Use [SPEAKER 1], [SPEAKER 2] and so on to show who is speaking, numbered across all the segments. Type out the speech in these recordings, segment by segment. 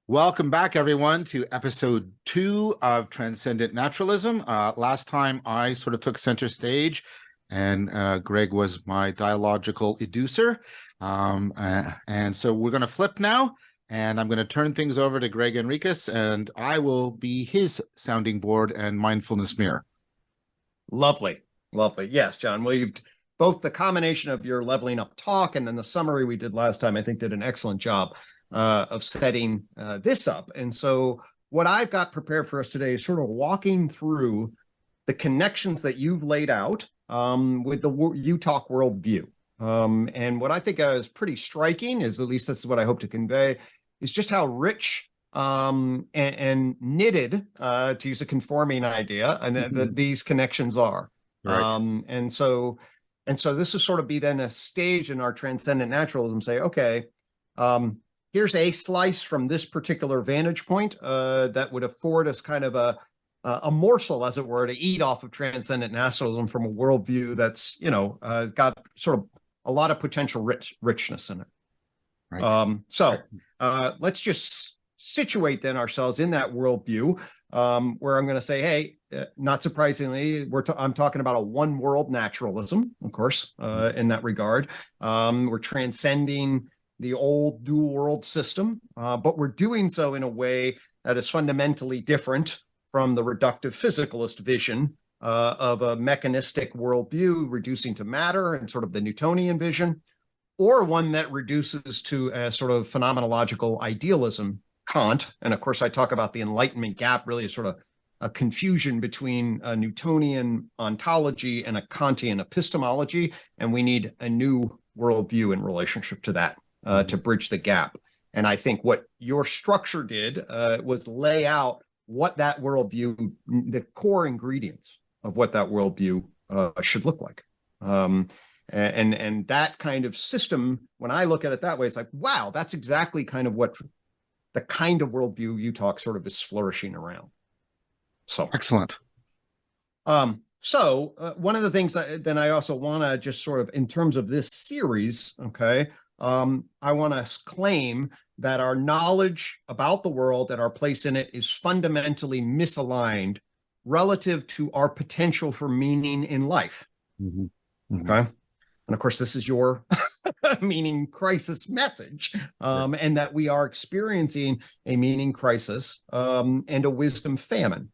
[SPEAKER 1] Welcome back, everyone, to episode 2 of Transcendent Naturalism. Last time I sort of took center stage, and Gregg was my dialogical educer. And so we're going to flip now, and I'm going to turn things over to Gregg Henriques, and I will be his sounding board and mindfulness mirror.
[SPEAKER 2] Lovely. Yes, John. Well, you've both the combination of your leveling up talk and then the summary we did last time, I think did an excellent job of setting this up. And so what I've got prepared for us today is sort of walking through the connections that you've laid out with the UTOK worldview. And what I think is pretty striking is, at least this is what I hope to convey, is just how rich and knitted, to use a conforming idea, and that these connections are. Right. And so this will sort of be then a stage in our transcendent naturalism, say, okay, here's a slice from this particular vantage point that would afford us kind of a morsel, as it were, to eat off of transcendent naturalism from a worldview that's, got sort of a lot of potential richness in it. Right. Let's just situate then ourselves in that worldview, where I'm going to say, hey, not surprisingly, I'm talking about a one world naturalism, of course, in that regard. We're transcending the old dual world system, but we're doing so in a way that is fundamentally different from the reductive physicalist vision of a mechanistic worldview reducing to matter and sort of the Newtonian vision, or one that reduces to a sort of phenomenological idealism, Kant. And of course, I talk about the Enlightenment gap, really a sort of a confusion between a Newtonian ontology and a Kantian epistemology, and we need a new worldview in relationship to that. To bridge the gap. And I think what your structure did was lay out what that worldview, the core ingredients of what that worldview should look like. And that kind of system, when I look at it that way, it's like, wow, that's exactly kind of what the kind of worldview UTOK sort of is flourishing around. So
[SPEAKER 1] excellent.
[SPEAKER 2] So one of the things that then I also want to just sort of, in terms of this series, okay, I want to claim that our knowledge about the world and our place in it is fundamentally misaligned relative to our potential for meaning in life. Okay. And of course, this is your meaning crisis message, and that we are experiencing a meaning crisis and a wisdom famine.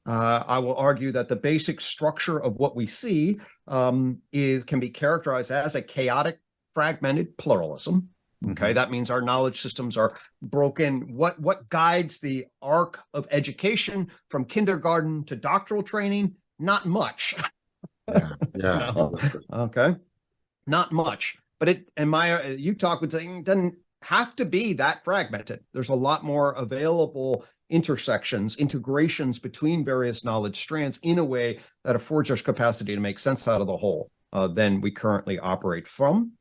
[SPEAKER 2] I will argue that the basic structure of what we see can be characterized as a chaotic, fragmented pluralism. Okay, that means our knowledge systems are broken. What guides the arc of education from kindergarten to doctoral training? Not much.
[SPEAKER 1] Yeah.
[SPEAKER 2] Okay, not much. But UTOK would say it doesn't have to be that fragmented. There's a lot more available integrations between various knowledge strands in a way that affords us capacity to make sense out of the whole than we currently operate from.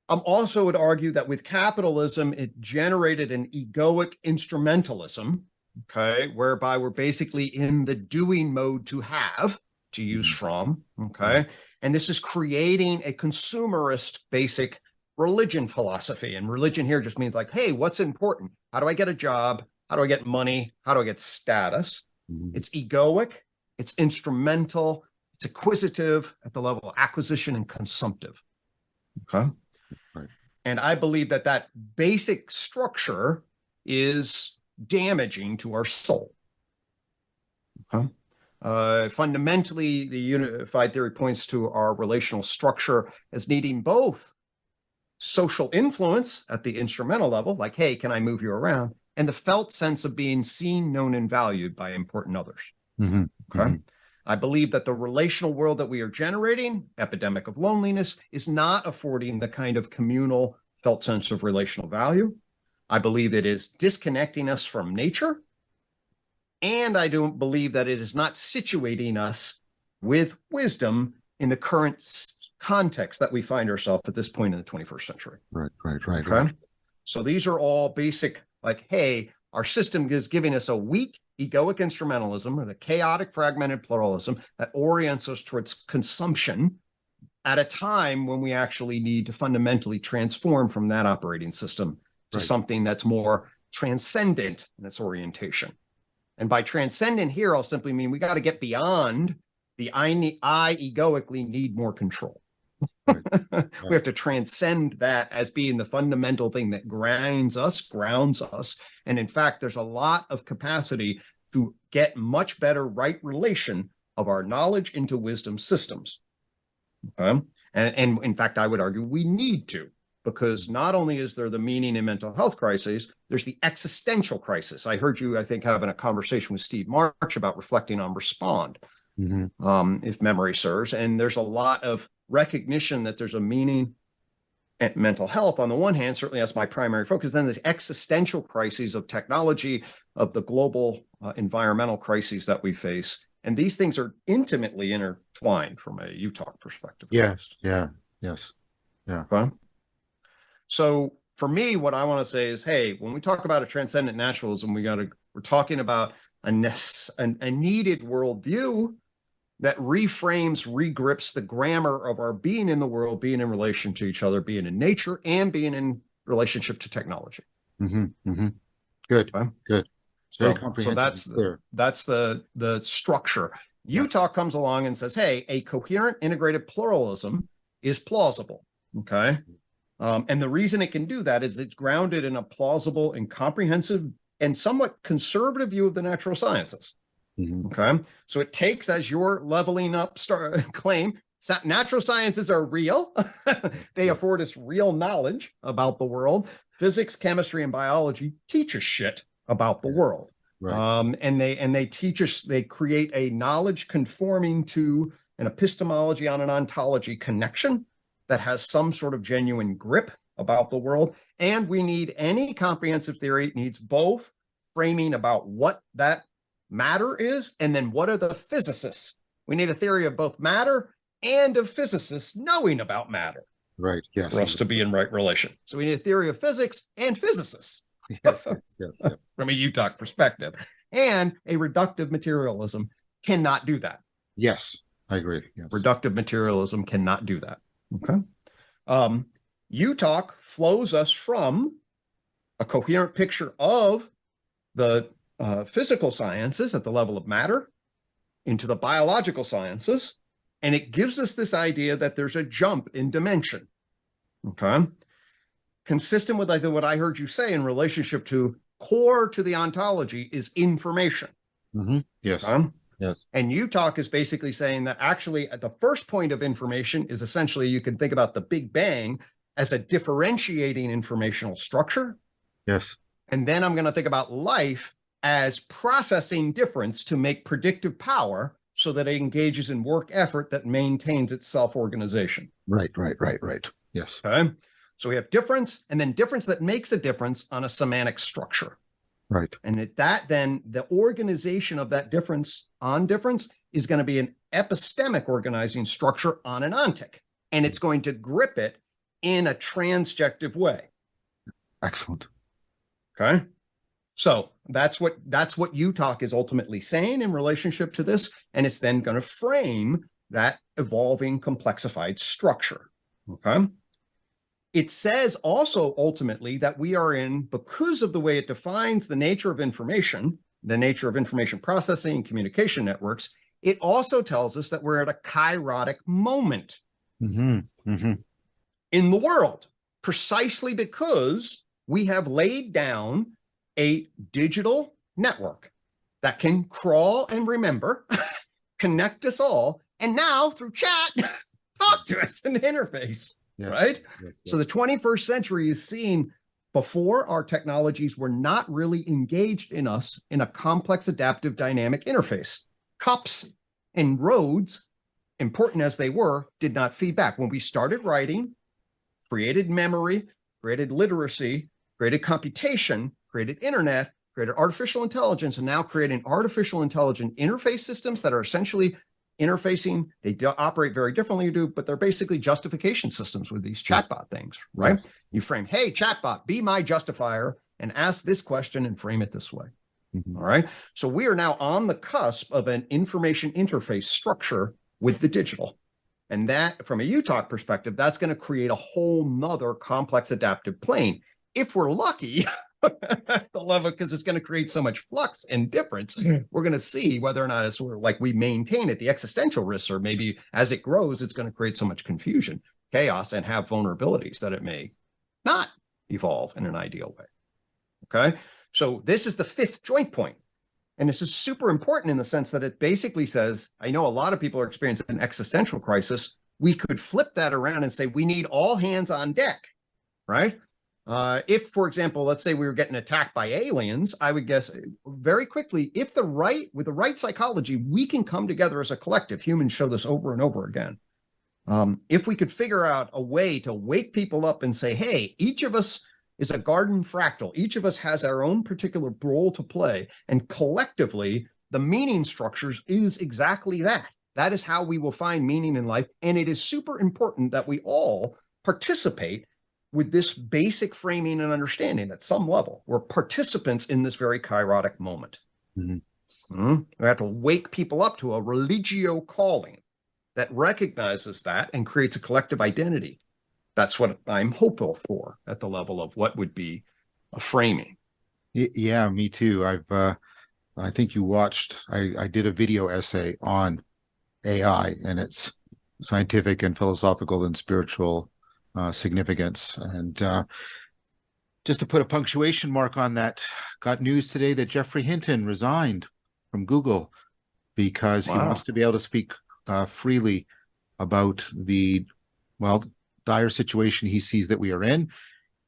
[SPEAKER 2] Also would argue that with capitalism, it generated an egoic instrumentalism, okay, whereby we're basically in the doing mode to have, to use from, okay, and this is creating a consumerist basic religion philosophy. And religion here just means like, hey, what's important? How do I get a job? How do I get money? How do I get status? It's egoic, it's instrumental, it's acquisitive at the level of acquisition and consumptive, okay? And I believe that basic structure is damaging to our soul. Fundamentally, the unified theory points to our relational structure as needing both social influence at the instrumental level, like, hey, can I move you around? And the felt sense of being seen, known, and valued by important others. I believe that the relational world that we are generating, epidemic of loneliness, is not affording the kind of communal felt sense of relational value. I believe it is disconnecting us from nature. And I don't believe that it is not situating us with wisdom in the current context that we find ourselves at this point in the 21st century.
[SPEAKER 1] Right.
[SPEAKER 2] Okay. So these are all basic, like, hey, our system is giving us a weak egoic instrumentalism and a chaotic fragmented pluralism that orients us towards consumption at a time when we actually need to fundamentally transform from that operating system to something that's more transcendent in its orientation. And by transcendent here, I'll simply mean we got to get beyond the I egoically need more control.
[SPEAKER 1] Right.
[SPEAKER 2] We have to transcend that as being the fundamental thing that grounds us. And in fact, there's a lot of capacity to get much better right relation of our knowledge into wisdom systems. And in fact, I would argue we need to, because not only is there the meaning and mental health crises, there's the existential crisis. I heard you, I think, having a conversation with Steve March about reflecting on respond, if memory serves. And there's a lot of recognition that there's a meaning and mental health on the one hand. Certainly that's my primary focus. Then the existential crises of technology, of the global environmental crises that we face. And these things are intimately intertwined from a UTOK perspective.
[SPEAKER 1] Yes.
[SPEAKER 2] Okay. So for me, what I want to say is, hey, when we talk about a transcendent naturalism, we're talking about a needed worldview that reframes, regrips the grammar of our being in the world, being in relation to each other, being in nature, and being in relationship to technology.
[SPEAKER 1] Good.
[SPEAKER 2] Okay?
[SPEAKER 1] Good.
[SPEAKER 2] So
[SPEAKER 1] Comprehensive.
[SPEAKER 2] that's the structure. UTOK comes along and says, hey, a coherent integrated pluralism is plausible. Okay. And the reason it can do that is it's grounded in a plausible and comprehensive and somewhat conservative view of the natural sciences. Okay. So it takes as your leveling up claim, natural sciences are real. They afford us real knowledge about the world. Physics, chemistry, and biology teach us shit about the world. Right. And they teach us, they create a knowledge conforming to an epistemology on an ontology connection that has some sort of genuine grip about the world. And we need any comprehensive theory needs both framing about what that matter is, and then what are the physicists. We need a theory of both matter and of physicists knowing about matter.
[SPEAKER 1] Right. Yes.
[SPEAKER 2] For us to be in right relation. So we need a theory of physics and physicists.
[SPEAKER 1] Yes.
[SPEAKER 2] From a UTOK perspective. And a reductive materialism cannot do that.
[SPEAKER 1] Yes, I agree. Yes.
[SPEAKER 2] Reductive materialism cannot do that. Okay. UTOK flows us from a coherent picture of the physical sciences at the level of matter into the biological sciences, and it gives us this idea that there's a jump in dimension. Okay. Consistent with what I heard you say in relationship to core to the ontology is information.
[SPEAKER 1] Yes. Yes.
[SPEAKER 2] And UTOK is basically saying that actually at the first point of information is essentially, you can think about the Big Bang as a differentiating informational structure.
[SPEAKER 1] Yes.
[SPEAKER 2] And then I'm going to think about life as processing difference to make predictive power so that it engages in work effort that maintains its self-organization.
[SPEAKER 1] Right. Yes.
[SPEAKER 2] Okay. So we have difference, and then difference that makes a difference on a semantic structure.
[SPEAKER 1] Right.
[SPEAKER 2] And at that, then the organization of that difference on difference is going to be an epistemic organizing structure on an ontic. And it's going to grip it in a transjective way.
[SPEAKER 1] Excellent.
[SPEAKER 2] Okay. So that's what UTOK is ultimately saying in relationship to this. And it's then going to frame that evolving complexified structure. Okay. It says also ultimately that we are in, because of the way it defines the nature of information processing and communication networks, it also tells us that we're at a kairotic moment in the world, precisely because we have laid down a digital network that can crawl and remember, connect us all, and now through chat, talk to us in the interface. Yes, right? Yes. So the 21st century is seen before our technologies were not really engaged in us in a complex, adaptive, dynamic interface. Cups and roads, important as they were, did not feed back. When we started writing, created memory, created literacy, created computation, created internet, created artificial intelligence, and now creating artificial intelligent interface systems that are essentially interfacing. They operate very differently, but they're basically justification systems with these chatbot things, right? Yes. You frame, hey, chatbot, be my justifier and ask this question and frame it this way. All right. So we are now on the cusp of an information interface structure with the digital. And that, from a UTOK perspective, that's going to create a whole nother complex adaptive plane. If we're lucky, at the level, because it's going to create so much flux and difference. We're going to see whether or not it's like we maintain it, the existential risks, or maybe as it grows, it's going to create so much confusion, chaos, and have vulnerabilities that it may not evolve in an ideal way. Okay. So this is the fifth joint point. And this is super important in the sense that it basically says, I know a lot of people are experiencing an existential crisis. We could flip that around and say, we need all hands on deck, right? If, for example, let's say we were getting attacked by aliens, I would guess very quickly, with the right psychology, we can come together as a collective. Humans show this over and over again. If we could figure out a way to wake people up and say, hey, each of us is a garden fractal. Each of us has our own particular role to play. And collectively, the meaning structures is exactly that. That is how we will find meaning in life. And it is super important that we all participate with this basic framing and understanding at some level. We're participants in this very kairotic moment. We have to wake people up to a religio calling that recognizes that and creates a collective identity. That's what I'm hopeful for at the level of what would be a framing.
[SPEAKER 1] Yeah, me too. I think you watched, I did a video essay on AI and its scientific and philosophical and spiritual significance. And just to put a punctuation mark on that, got news today that Geoffrey Hinton resigned from Google because he wants to be able to speak freely about the, dire situation he sees that we are in.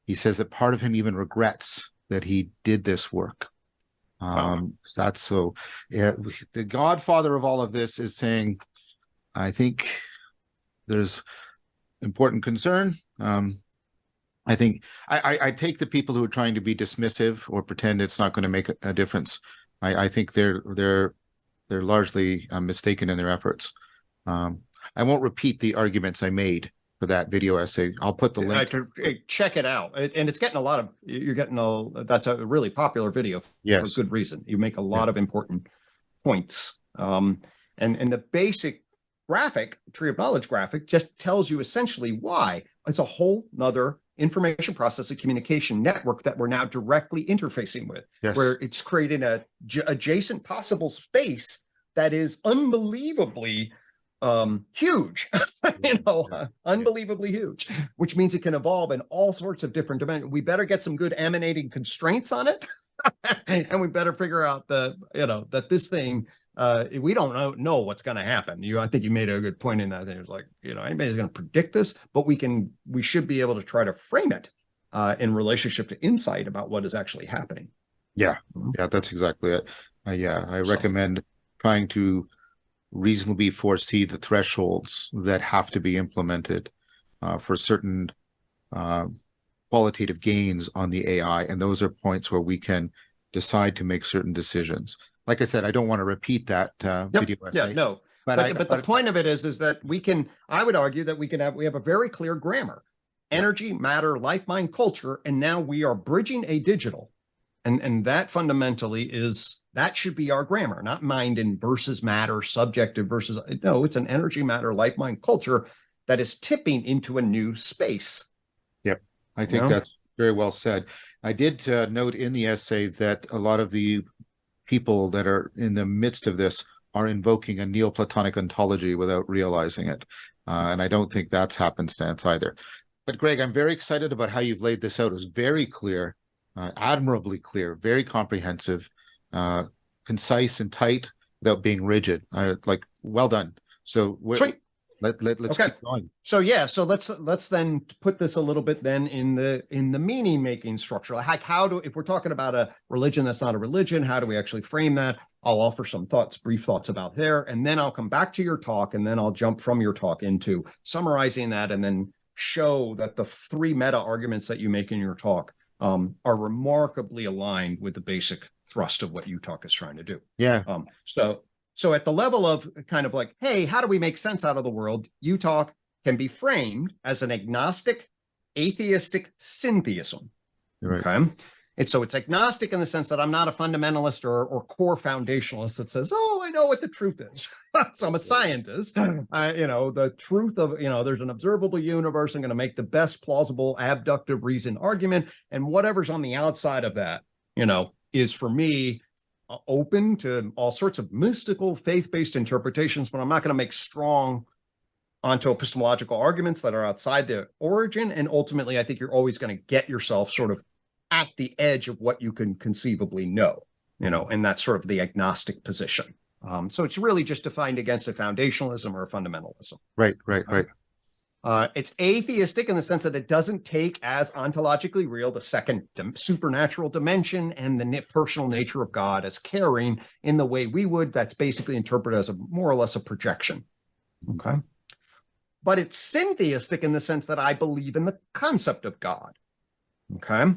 [SPEAKER 1] He says that part of him even regrets that he did this work. That's so. Yeah, the godfather of all of this is saying, I think there's important concern. I think I take the people who are trying to be dismissive or pretend it's not going to make a difference. I think they're largely mistaken in their efforts. I won't repeat the arguments I made for that video essay. I'll put the link.
[SPEAKER 2] Check it out. And it's getting a lot of, that's a really popular video for good reason. You make a lot of important points. And the basic graphic, tree of knowledge graphic, just tells you essentially why. It's a whole nother information processing communication network that we're now directly interfacing with, where it's creating a adjacent possible space that is unbelievably huge, unbelievably huge, which means it can evolve in all sorts of different dimensions. We better get some good emanating constraints on it. And we better figure out that this thing, we don't know what's going to happen. I think you made a good point in that. It's like, anybody's going to predict this, but we should be able to try to frame it in relationship to insight about what is actually happening.
[SPEAKER 1] Yeah, that's exactly it. I recommend trying to reasonably foresee the thresholds that have to be implemented for certain qualitative gains on the AI. And those are points where we can decide to make certain decisions. Like I said, I don't want to repeat that video essay.
[SPEAKER 2] But the point of it is that I would argue that we have a very clear grammar: energy, matter, life, mind, culture. And now we are bridging a digital. And that fundamentally that should be our grammar, not mind and versus matter, subjective versus, no, it's an energy, matter, life, mind, culture that is tipping into a new space.
[SPEAKER 1] Yep. I think that's very well said. I did note in the essay that a lot of the people that are in the midst of this are invoking a Neoplatonic ontology without realizing it. And I don't think that's happenstance either. But Greg, I'm very excited about how you've laid this out. It was very clear, admirably clear, very comprehensive, concise and tight without being rigid. Well done. So let's keep going.
[SPEAKER 2] So let's then put this a little bit then in the meaning making structure. Like if we're talking about a religion that's not a religion, how do we actually frame that? I'll offer some brief thoughts about there, and then I'll come back to your talk, and then I'll jump from your talk into summarizing that, and then show that the three meta arguments that you make in your talk are remarkably aligned with the basic thrust of what UTOK is trying to do.
[SPEAKER 1] Yeah.
[SPEAKER 2] So at the level of kind of like, hey, how do we make sense out of the world? UTOK can be framed as an agnostic, atheistic syntheism.
[SPEAKER 1] Right.
[SPEAKER 2] Okay. And so it's agnostic in the sense that I'm not a fundamentalist or core foundationalist that says, oh, I know what the truth is. So I'm a scientist. The truth of, there's an observable universe. I'm going to make the best plausible abductive reason argument. And whatever's on the outside of that, is for me open to all sorts of mystical faith-based interpretations, but I'm not going to make strong onto epistemological arguments that are outside the origin. And ultimately, I think you're always going to get yourself sort of at the edge of what you can conceivably know, and that's sort of the agnostic position. So it's really just defined against a foundationalism or a fundamentalism.
[SPEAKER 1] Right.
[SPEAKER 2] It's atheistic in the sense that it doesn't take as ontologically real the second supernatural dimension and the personal nature of God as caring in the way we would. That's basically interpreted as more or less a projection. Okay. But it's syntheistic in the sense that I believe in the concept of God. Okay.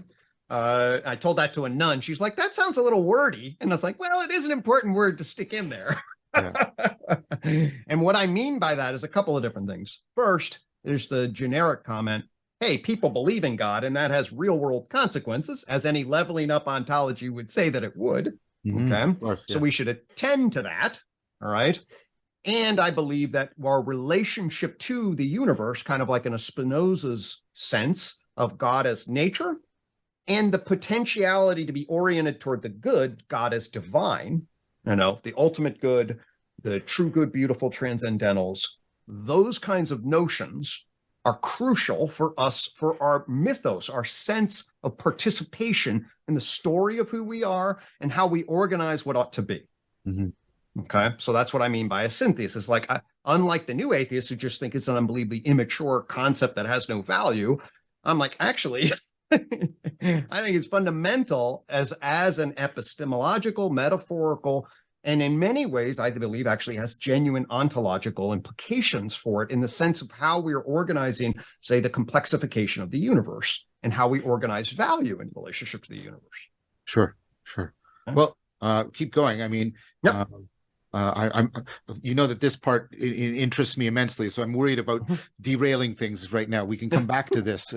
[SPEAKER 2] I told that to a nun. She's like, that sounds a little wordy. And I was like, well, it is an important word to stick in there. Yeah. And what I mean by that is a couple of different things. First, there's the generic comment, hey, people believe in God, and that has real world consequences, as any leveling up ontology would say that it would.
[SPEAKER 1] Mm-hmm.
[SPEAKER 2] Okay.
[SPEAKER 1] Course, yeah.
[SPEAKER 2] So we should attend to that. All right. And I believe that our relationship to the universe, kind of like in a Spinoza's sense of God as nature, and the potentiality to be oriented toward the good, God as divine, the ultimate good, the true good, beautiful transcendentals, those kinds of notions are crucial for us, for our mythos, our sense of participation in the story of who we are and how we organize what ought to be.
[SPEAKER 1] Mm-hmm.
[SPEAKER 2] Okay, so that's what I mean by a synthesis. Like, unlike the new atheists who just think it's an unbelievably immature concept that has no value, I'm like, actually, I think it's fundamental as an epistemological, metaphorical, and in many ways, I believe actually has genuine ontological implications for it in the sense of how we are organizing, say, the complexification of the universe and how we organize value in relationship to the universe.
[SPEAKER 1] Sure.
[SPEAKER 2] Yeah.
[SPEAKER 1] Well, keep going. I mean,
[SPEAKER 2] yep.
[SPEAKER 1] I'm that this part interests me immensely, so I'm worried about derailing things right now. We can come back to this.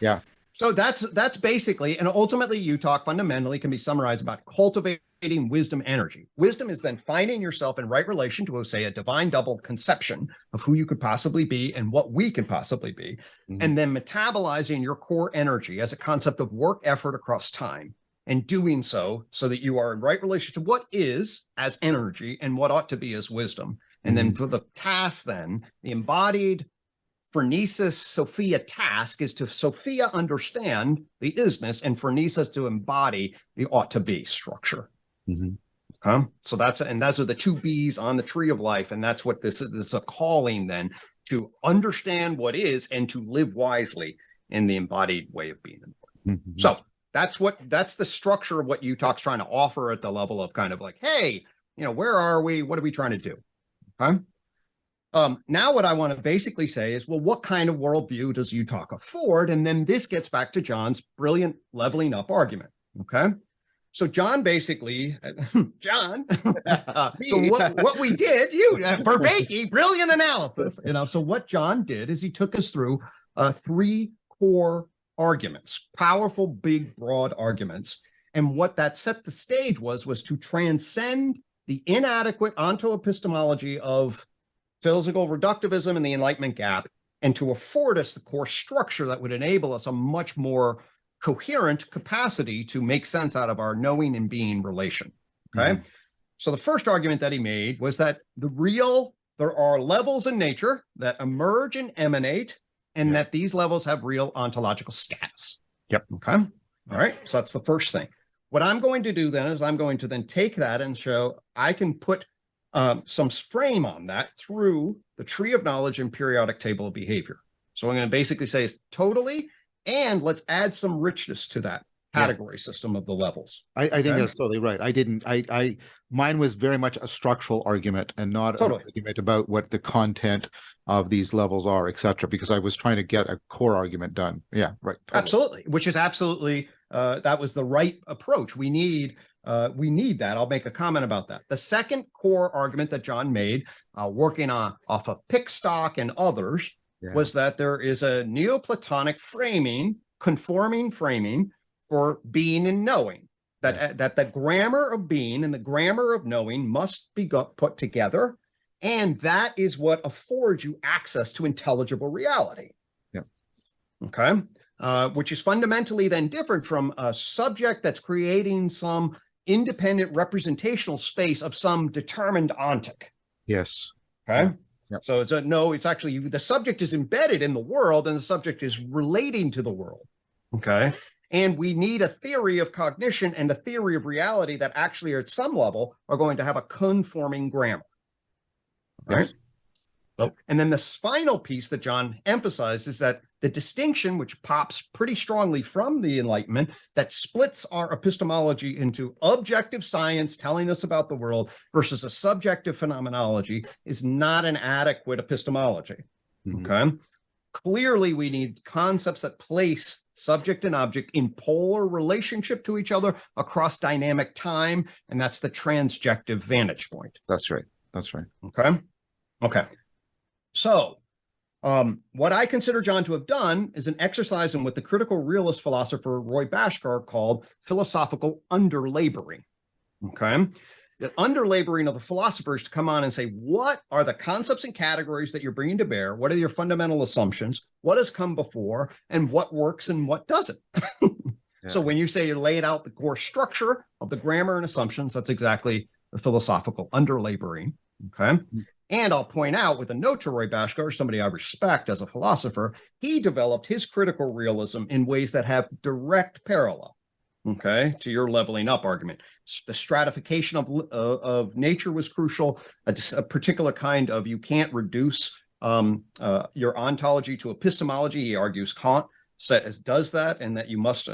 [SPEAKER 1] Yeah.
[SPEAKER 2] So that's basically, and ultimately UTOK fundamentally can be summarized about cultivating wisdom energy. Wisdom is then finding yourself in right relation to, say, a divine double conception of who you could possibly be and what we could possibly be, and then metabolizing your core energy as a concept of work effort across time, and doing so that you are in right relation to what is as energy and what ought to be as wisdom. And then for the task, then the embodied phronesis Sophia task is to Sophia understand the isness and phronesis to embody the ought to be structure. Okay? So those are the two B's on the tree of life. And that's what this is a calling then to understand what is and to live wisely in the embodied way of being. So that's the structure of what UTOK's trying to offer at the level of kind of like, hey, where are we? What are we trying to do? Okay. Now what I want to basically say is, well, what kind of worldview does UTOK afford? And then this gets back to John's brilliant leveling up argument. Okay. So John basically, so what we did, Vervaeke, brilliant analysis, so what John did is he took us through three core arguments, powerful, big, broad arguments. And what that set the stage was to transcend the inadequate onto-epistemology of physical reductivism and the Enlightenment gap, and to afford us the core structure that would enable us a much more coherent capacity to make sense out of our knowing and being relation. Okay. So the first argument that he made was that there are levels in nature that emerge and emanate, and that these levels have real ontological status.
[SPEAKER 1] Yep.
[SPEAKER 2] Okay. All right. So that's the first thing. What I'm going to do then is I'm going to then take that and show I can put some frame on that through the tree of knowledge and periodic table of behavior. So I'm going to basically say it's totally, and let's add some richness to that category system of the levels.
[SPEAKER 1] I think that's totally right. Mine was very much a structural argument and not an argument about what the content of these levels are, etc., because I was trying to get a core argument done. Yeah, right. Totally.
[SPEAKER 2] Absolutely. Which is absolutely, that was the right approach. We need that. I'll make a comment about that. The second core argument that John made, working off of Pickstock and others, was that there is a Neoplatonic framing, conforming framing for being and knowing. That the grammar of being and the grammar of knowing must be put together, and that is what affords you access to intelligible reality.
[SPEAKER 1] Yeah.
[SPEAKER 2] Okay. Which is fundamentally then different from a subject that's creating some independent representational space of some determined ontic.
[SPEAKER 1] Yes.
[SPEAKER 2] Okay.
[SPEAKER 1] Yeah.
[SPEAKER 2] So it's actually the subject is embedded in the world and the subject is relating to the world. Okay. And we need a theory of cognition and a theory of reality that actually at some level are going to have a conforming grammar. Right.
[SPEAKER 1] Yes.
[SPEAKER 2] And then the final piece that John emphasized is that the distinction, which pops pretty strongly from the Enlightenment, that splits our epistemology into objective science telling us about the world versus a subjective phenomenology, is not an adequate epistemology. Okay. Clearly, we need concepts that place subject and object in polar relationship to each other across dynamic time, and that's the transjective vantage point.
[SPEAKER 1] That's right. That's right.
[SPEAKER 2] Okay. So, what I consider John to have done is an exercise in what the critical realist philosopher Roy Bhaskar called philosophical underlaboring. Okay. The underlaboring of the philosophers to come on and say, what are the concepts and categories that you're bringing to bear? What are your fundamental assumptions? What has come before? And what works and what doesn't? So when you say you laid out the core structure of the grammar and assumptions, that's exactly the philosophical underlaboring. Okay. And I'll point out, with a note to Roy Bhaskar, somebody I respect as a philosopher, he developed his critical realism in ways that have direct parallel, okay, to your leveling up argument. The stratification of nature was crucial. A particular kind of, you can't reduce your ontology to epistemology. He argues Kant does that, and that you must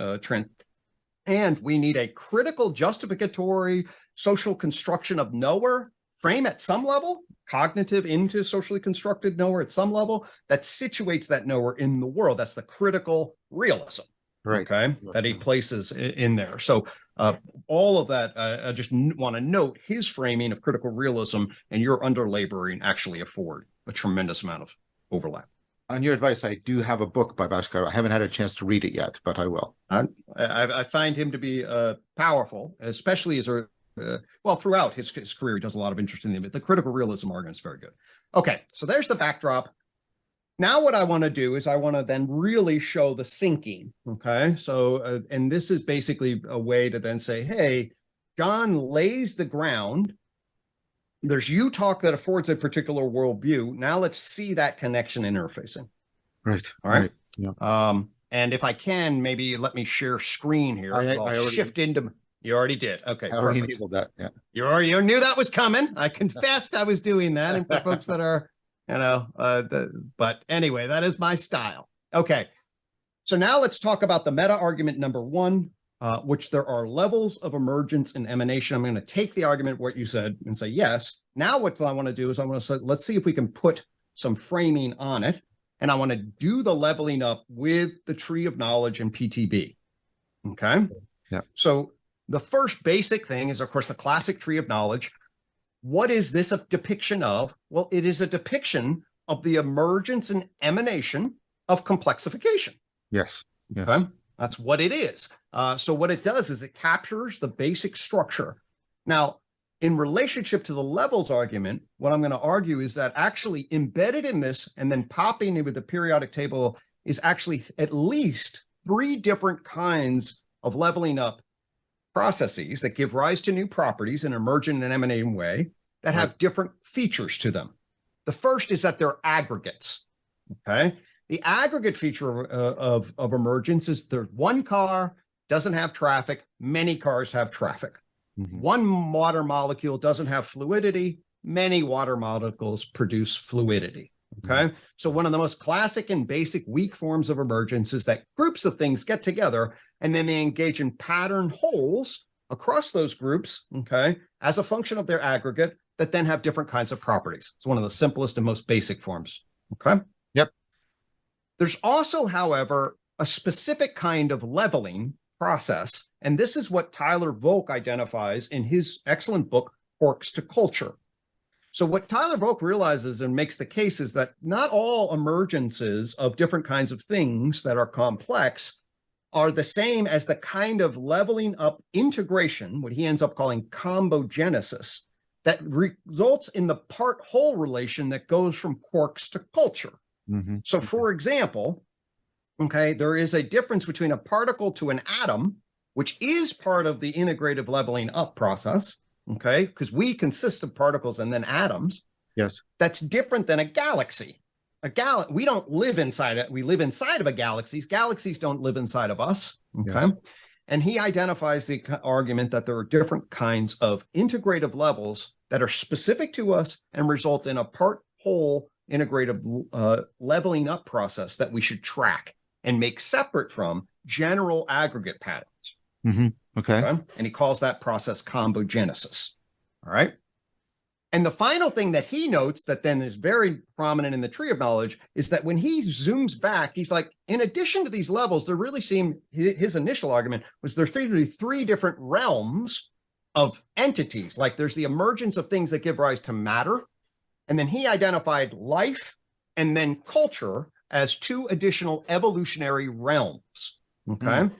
[SPEAKER 2] and we need a critical justificatory social construction of knower, frame at some level, cognitive into socially constructed knower at some level, that situates that knower in the world. That's the critical realism.
[SPEAKER 1] Right.
[SPEAKER 2] Okay. That he places in there. So all of that, I just want to note his framing of critical realism and your underlaboring actually afford a tremendous amount of overlap.
[SPEAKER 1] On your advice, I do have a book by Bhaskar. I haven't had a chance to read it yet, but I will.
[SPEAKER 2] I find him to be powerful, especially as throughout his career. He does a lot of interesting things, but the critical realism argument is very good. Okay, so there's the backdrop. Now what I want to do is I want to then really show the sinking. Okay, so and this is basically a way to then say, hey, John lays the ground. There's UTOK that affords a particular worldview. Now let's see that connection interfacing.
[SPEAKER 1] Right.
[SPEAKER 2] All right.
[SPEAKER 1] Yeah.
[SPEAKER 2] And if I can, maybe let me share screen here.
[SPEAKER 1] I
[SPEAKER 2] I'll shift into. You already did. Okay.
[SPEAKER 1] I already enabled that. Yeah.
[SPEAKER 2] You knew that was coming. I confessed I was doing that. And for folks that are, but anyway, that is my style. Okay. So now let's talk about the meta argument number one, which there are levels of emergence and emanation. I'm going to take the argument, what you said, and say, yes. Now what I want to do is I want to say, let's see if we can put some framing on it. And I want to do the leveling up with the tree of knowledge and PTB. Okay.
[SPEAKER 1] Yeah.
[SPEAKER 2] So the first basic thing is, of course, the classic tree of knowledge. What is this a depiction of? Well, it is a depiction of the emergence and emanation of complexification.
[SPEAKER 1] Yes. Yes.
[SPEAKER 2] Okay? That's what it is. So what it does is it captures the basic structure. Now, in relationship to the levels argument, what I'm going to argue is that actually embedded in this and then popping into the periodic table is actually at least 3 different kinds of leveling up processes that give rise to new properties in an emergent and emanating way that have different features to them. The first is that they're aggregates. Okay. The aggregate feature of emergence is there's one car doesn't have traffic, many cars have traffic.
[SPEAKER 1] Mm-hmm.
[SPEAKER 2] One water molecule doesn't have fluidity, many water molecules produce fluidity. Okay. Mm-hmm. So one of the most classic and basic weak forms of emergence is that groups of things get together and then they engage in pattern wholes across those groups, okay, as a function of their aggregate that then have different kinds of properties. It's one of the simplest and most basic forms. Okay.
[SPEAKER 1] Yep.
[SPEAKER 2] There's also, however, a specific kind of leveling process. And this is what Tyler Volk identifies in his excellent book, Forks to Culture. So what Tyler Volk realizes and makes the case is that not all emergences of different kinds of things that are complex are the same as the kind of leveling up integration, what he ends up calling combogenesis, that results in the part-whole relation that goes from quarks to culture.
[SPEAKER 1] Mm-hmm.
[SPEAKER 2] So, for example, okay, there is a difference between a particle to an atom, which is part of the integrative leveling up process, okay, because we consist of particles and then atoms.
[SPEAKER 1] Yes.
[SPEAKER 2] That's different than a galaxy. We don't live inside it. We live inside of a galaxy. Galaxies don't live inside of us, okay? Yes. And he identifies the argument that there are different kinds of integrative levels that are specific to us and result in a part-whole integrative leveling up process that we should track and make separate from general aggregate patterns.
[SPEAKER 1] Mm-hmm. Okay.
[SPEAKER 2] And he calls that process combogenesis. All right. And the final thing that he notes that then is very prominent in the tree of knowledge is that when he zooms back, he's like, in addition to these levels, there really seem, his initial argument was there's three different realms of entities. Like there's the emergence of things that give rise to matter. And then he identified life and then culture as two additional evolutionary realms. Okay. Mm.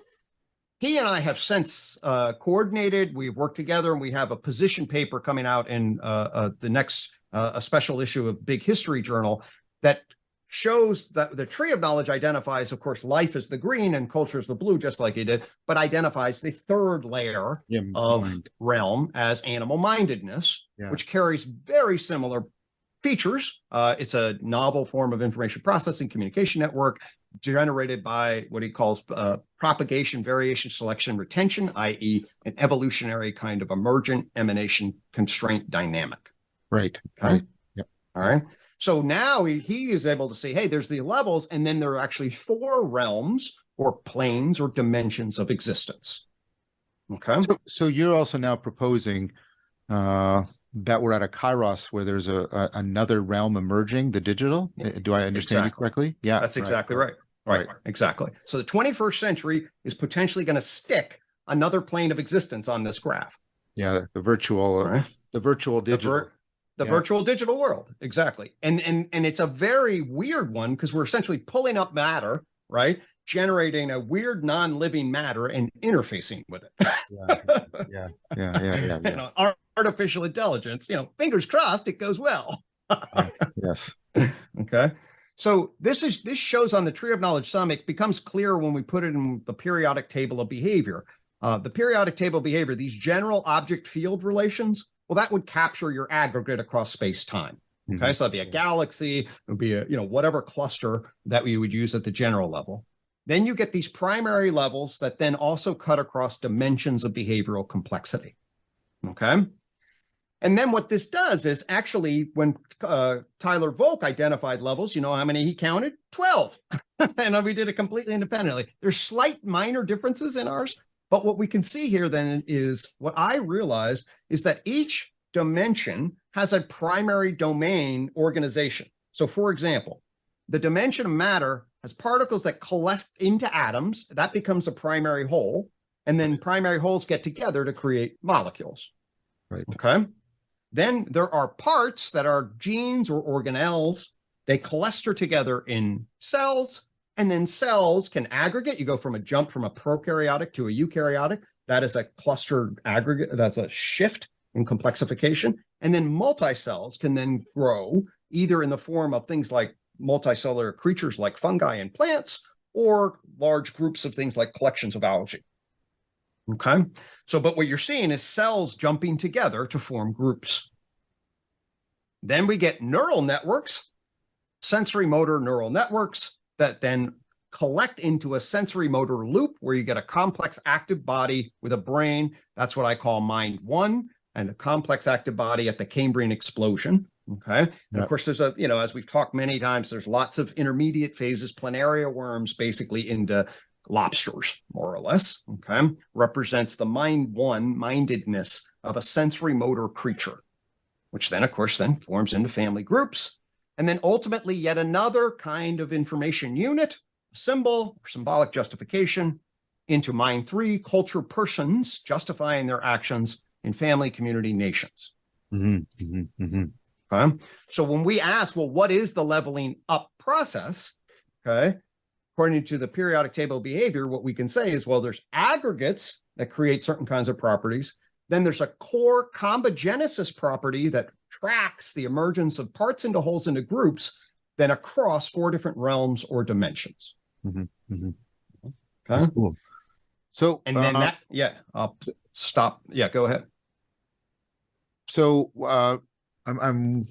[SPEAKER 2] He and I have since coordinated. We've worked together, and we have a position paper coming out in the next a special issue of Big History Journal that shows that the tree of knowledge identifies, of course, life as the green and culture as the blue, just like he did, but identifies the third layer of realm as animal mindedness, which carries very similar features. It's a novel form of information processing communication network generated by what he calls propagation, variation, selection, retention, i.e. an evolutionary kind of emergent emanation constraint dynamic.
[SPEAKER 1] Right.
[SPEAKER 2] Okay?
[SPEAKER 1] Right. Yep.
[SPEAKER 2] All right. So now he is able to say, hey, there's the levels, and then there are actually 4 realms or planes or dimensions of existence. Okay.
[SPEAKER 1] So you're also now proposing that we're at a kairos where there's another realm emerging, the digital. Do I understand you correctly? Yeah,
[SPEAKER 2] that's exactly right. Right. Exactly. So the 21st century is potentially going to stick another plane of existence on this graph.
[SPEAKER 1] Yeah, the virtual, the virtual digital.
[SPEAKER 2] The virtual digital world. Exactly. And it's a very weird one because we're essentially pulling up matter, right? Generating a weird non-living matter and interfacing with it.
[SPEAKER 1] Yeah.
[SPEAKER 2] You know, artificial intelligence, fingers crossed it goes well.
[SPEAKER 1] Yes.
[SPEAKER 2] Okay. So this shows on the Tree of Knowledge Summit. It becomes clear when we put it in the periodic table of behavior. The periodic table of behavior, these general object field relations, well, that would capture your aggregate across space-time. Okay, mm-hmm. So that'd be a galaxy, it would be a whatever cluster that we would use at the general level. Then you get these primary levels that then also cut across dimensions of behavioral complexity. Okay. And then what this does is actually when Tyler Volk identified levels, you know how many he counted? 12. And we did it completely independently. There's slight minor differences in ours. But what we can see here then is what I realized is that each dimension has a primary domain organization. So for example, the dimension of matter has particles that collect into atoms. That becomes a primary whole. And then primary wholes get together to create molecules.
[SPEAKER 1] Right.
[SPEAKER 2] Okay. Then there are parts that are genes or organelles. They cluster together in cells, and then cells can aggregate. You go from a jump from a prokaryotic to a eukaryotic. That is a clustered aggregate. That's a shift in complexification. And then multicells can then grow either in the form of things like multicellular creatures like fungi and plants, or large groups of things like collections of algae. Okay. So, but what you're seeing is cells jumping together to form groups. Then we get neural networks, sensory motor neural networks that then collect into a sensory motor loop where you get a complex active body with a brain. That's what I call mind one, and a complex active body at the Cambrian explosion. Okay. Yep. And of course, there's as we've talked many times, there's lots of intermediate phases, planaria worms, basically into lobsters, more or less, okay, represents the mindedness of a sensory motor creature, which then, of course, then forms into family groups. And then ultimately yet another kind of information unit, symbol, or symbolic justification, into mind 3, culture persons, justifying their actions in family, community, nations.
[SPEAKER 1] Mm-hmm, mm-hmm, mm-hmm.
[SPEAKER 2] Okay. So when we ask, well, what is the leveling up process? Okay. according to the periodic table of behavior, what we can say is, well, there's aggregates that create certain kinds of properties. Then there's a core combogenesis property that tracks the emergence of parts into wholes into groups, then across 4 different realms or dimensions.
[SPEAKER 1] Mm-hmm. Mm-hmm.
[SPEAKER 2] Okay.
[SPEAKER 1] That's cool. So,
[SPEAKER 2] and then I'll stop. Yeah, go ahead.
[SPEAKER 1] So I'm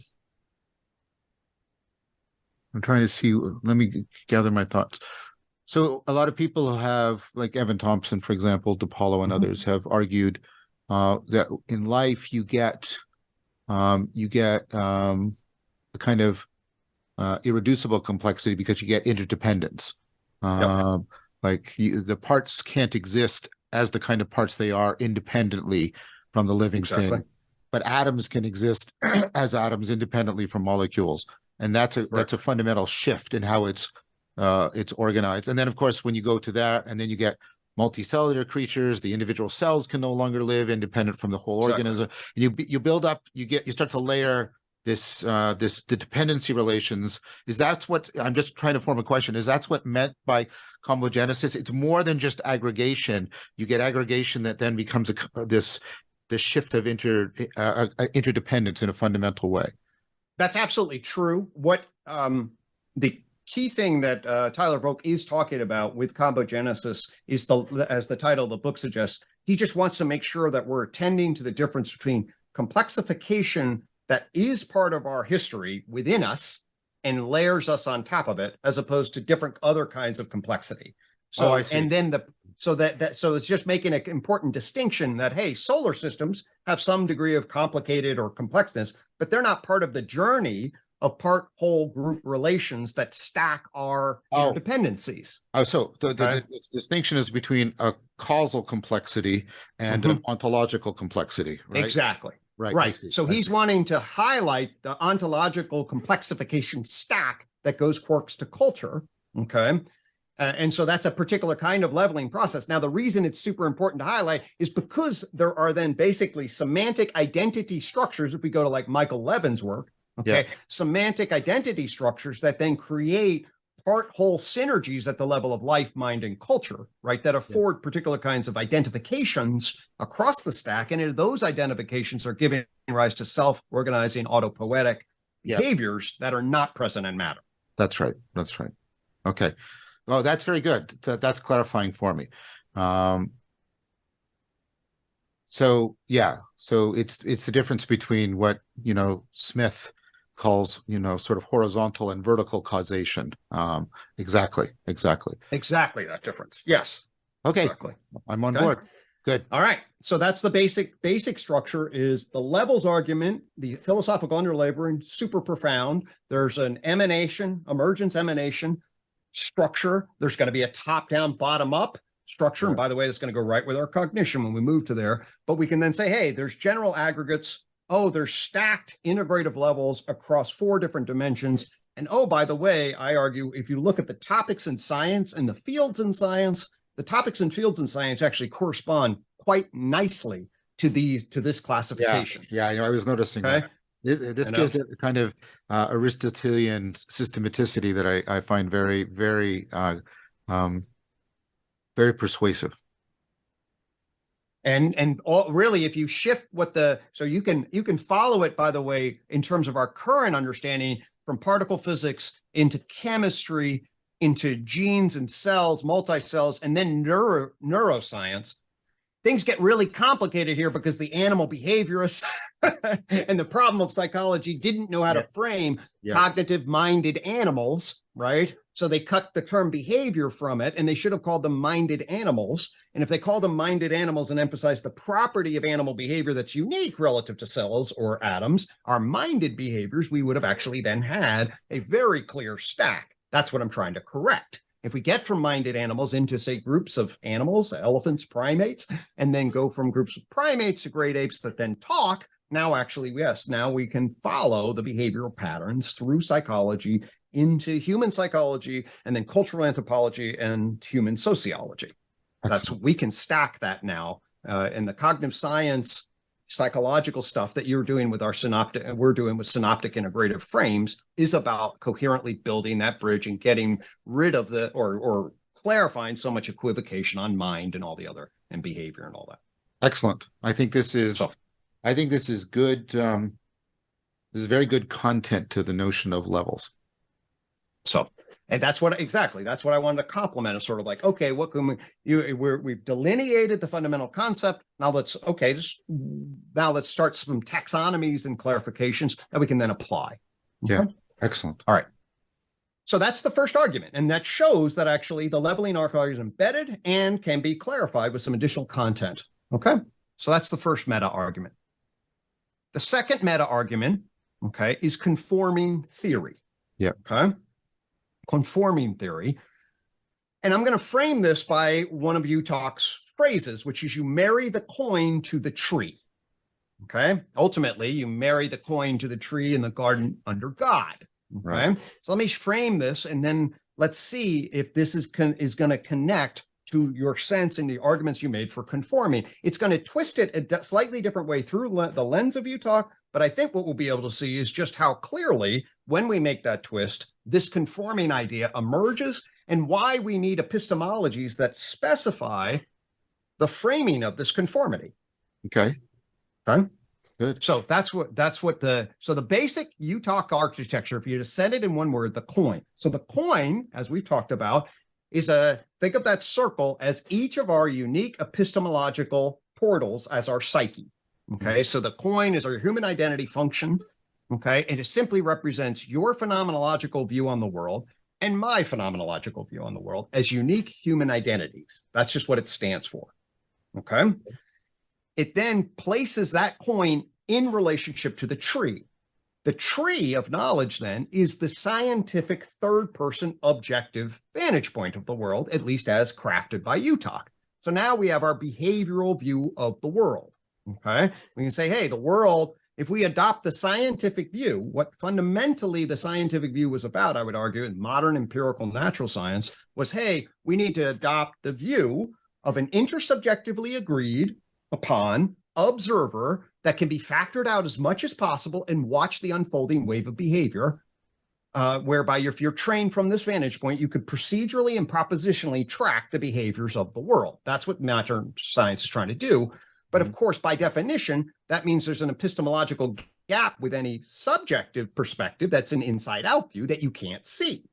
[SPEAKER 1] trying to see. Let me gather my thoughts. So a lot of people have, like Evan Thompson, for example, DePaulo and others have argued that in life you get a kind of irreducible complexity because you get interdependence. Like the parts can't exist as the kind of parts they are independently from the living thing, but atoms can exist as atoms independently from molecules, and that's a fundamental shift in how it's organized. And then, of course, when you go to that, and then you get multicellular creatures, the individual cells can no longer live independent from the whole organism. And you build up, you start to layer the dependency relations. Is that's what I'm just trying to form a question? Is that's what meant by convergenesis? It's more than just aggregation. You get aggregation that then becomes this shift of interdependence in a fundamental way.
[SPEAKER 2] That's absolutely true. What the key thing that Tyler Vervaeke is talking about with combogenesis is, as the title of the book suggests, he just wants to make sure that we're attending to the difference between complexification that is part of our history within us and layers us on top of it, as opposed to different other kinds of complexity. So,
[SPEAKER 1] I see.
[SPEAKER 2] And then so it's just making an important distinction that, hey, solar systems have some degree of complicated or complexness, but they're not part of the journey of part whole group relations that stack our interdependencies.
[SPEAKER 1] So the distinction is between a causal complexity and an ontological complexity, right?
[SPEAKER 2] Exactly.
[SPEAKER 1] Right.
[SPEAKER 2] So he's wanting to highlight the ontological complexification stack that goes quarks to culture. Okay. And so that's a particular kind of leveling process. Now, the reason it's super important to highlight is because there are then basically semantic identity structures. If we go to like Michael Levin's work, semantic identity structures that then create part whole synergies at the level of life, mind, and culture, right? That afford particular kinds of identifications across the stack. And those identifications are giving rise to self-organizing autopoietic behaviors that are not present in matter.
[SPEAKER 1] That's right. Okay. Oh, that's very good. That's clarifying for me. So it's the difference between what, Smith calls, sort of horizontal and vertical causation. Exactly
[SPEAKER 2] that difference. Yes.
[SPEAKER 1] Okay.
[SPEAKER 2] Exactly.
[SPEAKER 1] I'm on board. Good.
[SPEAKER 2] All right. So that's the basic structure is the levels argument, the philosophical underlaboring, super profound. There's an emergence emanation structure. There's going to be a top-down, bottom-up structure. And by the way, it's going to go right with our cognition when we move to there. But we can then say, hey, there's general aggregates. Oh, there's stacked integrative levels across 4 different dimensions. And oh, by the way, I argue, if you look at the topics in science and the fields in science, the topics and fields in science actually correspond quite nicely to this classification.
[SPEAKER 1] Yeah, I was noticing that. This gives it a kind of Aristotelian systematicity that I find very, very, very persuasive.
[SPEAKER 2] And really, if you shift so you can follow it, by the way, in terms of our current understanding from particle physics into chemistry, into genes and cells, multicells, and then neuroscience. Things get really complicated here because the animal behaviorists and the problem of psychology didn't know how to frame cognitive-minded animals, right? So they cut the term behavior from it, and they should have called them minded animals. And if they called them minded animals and emphasized the property of animal behavior that's unique relative to cells or atoms, our minded behaviors, we would have actually then had a very clear stack. That's what I'm trying to correct. If we get from minded animals into, say, groups of animals, elephants, primates, and then go from groups of primates to great apes that then talk, now we can follow the behavioral patterns through psychology into human psychology and then cultural anthropology and human sociology. We can stack that now. And the cognitive science psychological stuff that you're doing with our synoptic, and we're doing with synoptic integrative frames, is about coherently building that bridge and getting rid of the, or clarifying so much equivocation on mind and all the other, and behavior and all that.
[SPEAKER 1] Excellent. I think this is good. This is very good content to the notion of levels.
[SPEAKER 2] So, and that's what I wanted to compliment. Is sort of like, okay, what can we've delineated the fundamental concept. Now let's start some taxonomies and clarifications that we can then apply. Okay?
[SPEAKER 1] Yeah, excellent.
[SPEAKER 2] All right. So that's the first argument, and that shows that actually the leveling argument is embedded and can be clarified with some additional content. Okay, so that's the first meta argument. The second meta argument, okay, is conforming theory.
[SPEAKER 1] Yeah.
[SPEAKER 2] Okay. Conforming theory. And I'm going to frame this by one of UTOK's phrases, which is you marry the coin to the tree. Okay. Ultimately, you marry the coin to the tree in the garden under God. Okay. Right. So let me frame this, and then let's see if this is going to connect to your sense and the arguments you made for conforming. It's going to twist it a slightly different way through the lens of UTOK, but I think what we'll be able to see is just how clearly, when we make that twist, this conforming idea emerges, and why we need epistemologies that specify the framing of this conformity.
[SPEAKER 1] Okay.
[SPEAKER 2] Okay.
[SPEAKER 1] Good.
[SPEAKER 2] So that's what the basic UTOK architecture, if you just said it in one word, the coin. So the coin, as we've talked about, is think of that circle as each of our unique epistemological portals as our psyche. Okay. So the coin is our human identity function. Okay. And it simply represents your phenomenological view on the world and my phenomenological view on the world as unique human identities. That's just what it stands for. Okay. It then places that coin in relationship to the tree. The tree of knowledge then is the scientific third-person objective vantage point of the world, at least as crafted by UTOK. So now we have our behavioral view of the world. Okay. We can say, hey, the world, if we adopt the scientific view, what fundamentally the scientific view was about, I would argue, in modern empirical natural science, was, hey, we need to adopt the view of an intersubjectively agreed upon observer that can be factored out as much as possible and watch the unfolding wave of behavior, whereby if you're trained from this vantage point, you could procedurally and propositionally track the behaviors of the world. That's what modern science is trying to do. But of course, by definition, that means there's an epistemological gap with any subjective perspective that's an inside-out view that you can't see.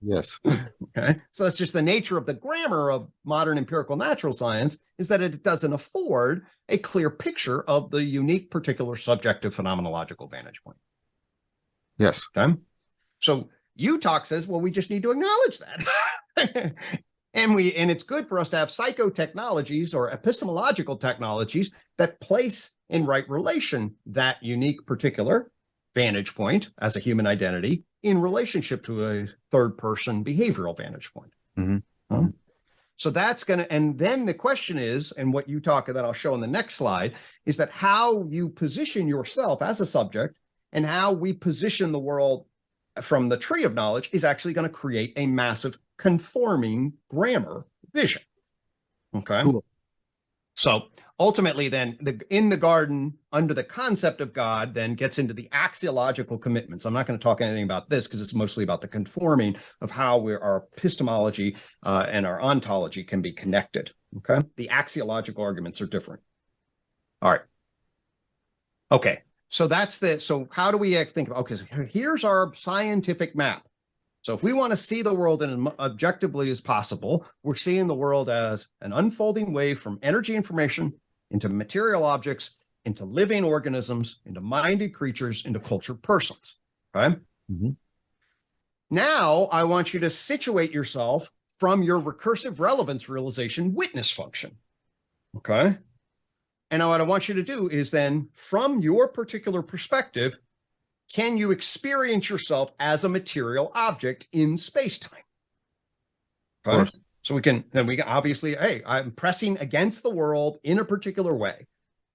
[SPEAKER 1] Yes.
[SPEAKER 2] Okay. So that's just the nature of the grammar of modern empirical natural science, is that it doesn't afford a clear picture of the unique particular subjective phenomenological vantage point.
[SPEAKER 1] Yes.
[SPEAKER 2] Okay. So UTOK says, well, we just need to acknowledge that. And it's good for us to have psychotechnologies or epistemological technologies that place in right relation that unique particular vantage point as a human identity in relationship to a third person behavioral vantage point.
[SPEAKER 1] Mm-hmm.
[SPEAKER 2] So that's and then the question is, and what UTOK that I'll show in the next slide, is that how you position yourself as a subject and how we position the world from the tree of knowledge is actually going to create a massive conforming grammar vision. Okay.
[SPEAKER 1] Cool.
[SPEAKER 2] So ultimately then in the garden under the concept of God then gets into the axiological commitments. I'm not going to talk anything about this because it's mostly about the conforming of how our epistemology and our ontology can be connected. Okay. The axiological arguments are different. All right. Okay. So so how do we think about, okay, so here's our scientific map. So if we want to see the world in as objectively as possible, we're seeing the world as an unfolding wave from energy information into material objects, into living organisms, into minded creatures, into cultured persons. Okay.
[SPEAKER 1] Mm-hmm.
[SPEAKER 2] Now I want you to situate yourself from your recursive relevance realization witness function. Okay. And what I want you to do is then, from your particular perspective, can you experience yourself as a material object in space-time? Okay? So we can obviously, hey, I'm pressing against the world in a particular way.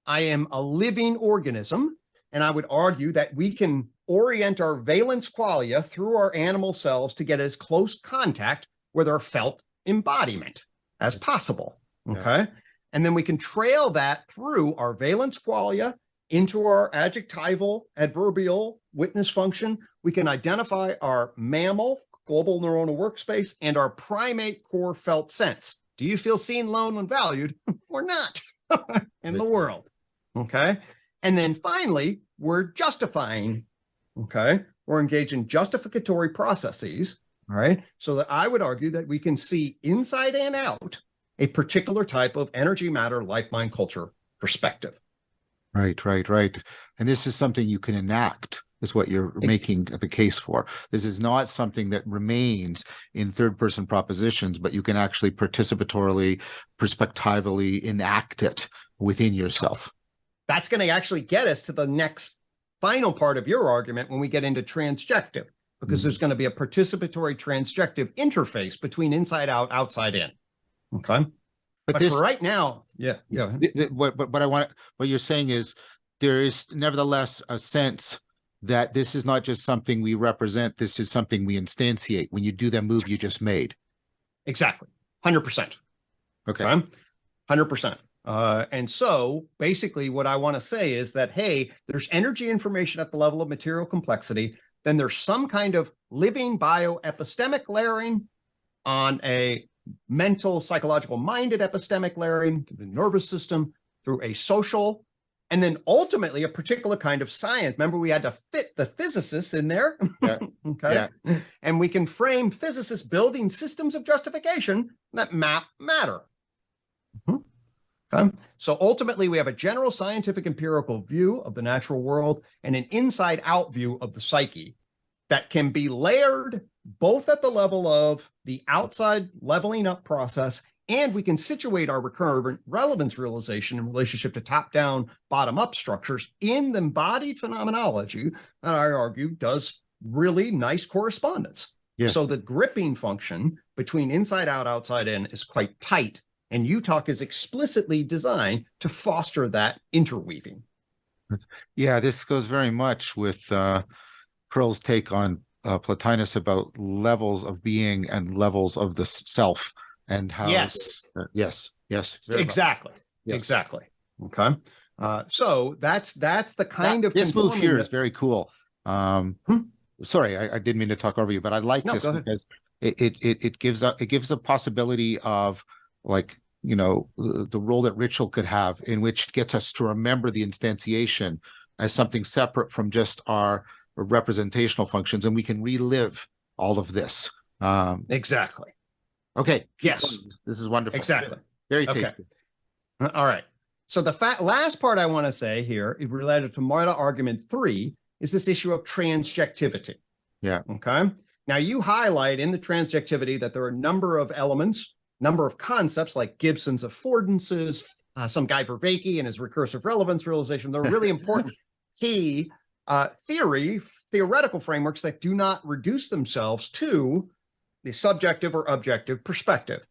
[SPEAKER 2] I am a living organism, and I would argue that we can orient our valence qualia through our animal cells to get as close contact with our felt embodiment as possible. Okay. And then we can trail that through our valence qualia into our adjectival, adverbial witness function. We can identify our mammal, global neuronal workspace, and our primate core felt sense. Do you feel seen, known, and valued or not in the world? Okay. And then finally, we're justifying. Okay. We're engaged in justificatory processes. All right. So that I would argue that we can see inside and out a particular type of energy, matter, life, mind, culture perspective.
[SPEAKER 1] Right. And this is something you can enact, is what you're making the case for. This is not something that remains in third-person propositions, but you can actually participatorily, perspectively enact it within yourself.
[SPEAKER 2] That's going to actually get us to the next final part of your argument when we get into transjective, because there's going to be a participatory transjective interface between inside out, outside in. Okay. But for right now,
[SPEAKER 1] what you're saying is there is nevertheless a sense that this is not just something we represent, this is something we instantiate when you do that move you just made.
[SPEAKER 2] Exactly. 100%.
[SPEAKER 1] Okay.
[SPEAKER 2] 100%. And so basically what I want to say is that, hey, there's energy information at the level of material complexity. Then there's some kind of living bioepistemic layering on a mental, psychological, minded epistemic layering through the nervous system, through a social, and then ultimately a particular kind of science. Remember, we had to fit the physicists in there.
[SPEAKER 1] Yeah.
[SPEAKER 2] Okay. Yeah. And we can frame physicists building systems of justification that map matter. Okay. So ultimately, we have a general scientific empirical view of the natural world and an inside out view of the psyche that can be layered both at the level of the outside leveling up process, and we can situate our recurrent relevance realization in relationship to top-down, bottom-up structures in the embodied phenomenology that I argue does really nice correspondence. Yeah. So the gripping function between inside out, outside in is quite tight, and UTOK is explicitly designed to foster that interweaving.
[SPEAKER 1] Yeah, this goes very much with Pearl's take on Plotinus about levels of being and levels of the self, and how yes
[SPEAKER 2] exactly okay. So that's the kind of
[SPEAKER 1] this move here is very cool. Sorry, I didn't mean to talk over you, but I like this because it gives a possibility of, like, you know, the role that ritual could have, in which it gets us to remember the instantiation as something separate from just our representational functions, and we can relive all of this.
[SPEAKER 2] Exactly.
[SPEAKER 1] Okay.
[SPEAKER 2] Yes.
[SPEAKER 1] This is wonderful.
[SPEAKER 2] Exactly.
[SPEAKER 1] Very tasty.
[SPEAKER 2] Okay. All right. So the last part I want to say here, related to meta argument 3, is this issue of transjectivity.
[SPEAKER 1] Yeah.
[SPEAKER 2] Okay. Now you highlight in the transjectivity that there are a number of elements, number of concepts like Gibson's affordances, some guy Vervaeke and his recursive relevance realization. They're really important key theoretical frameworks that do not reduce themselves to the subjective or objective perspective.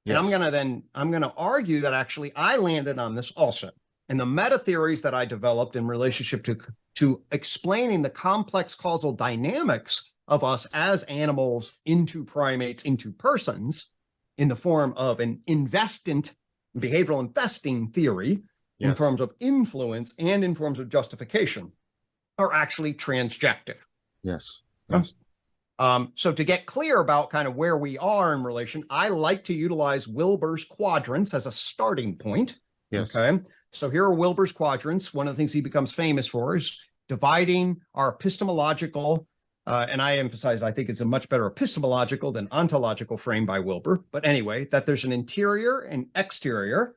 [SPEAKER 2] Yes. And I'm gonna argue that actually I landed on this also. And the meta theories that I developed in relationship to explaining the complex causal dynamics of us as animals into primates, into persons, in the form of an behavioral investing theory, in terms of influence and in forms of justification, are actually transjective.
[SPEAKER 1] Yes.
[SPEAKER 2] So to get clear about kind of where we are in relation, I like to utilize Wilber's quadrants as a starting point.
[SPEAKER 1] Yes.
[SPEAKER 2] Okay. So here are Wilber's quadrants. One of the things he becomes famous for is dividing our epistemological, and I emphasize, I think it's a much better epistemological than ontological frame by Wilber. But anyway, that there's an interior and exterior,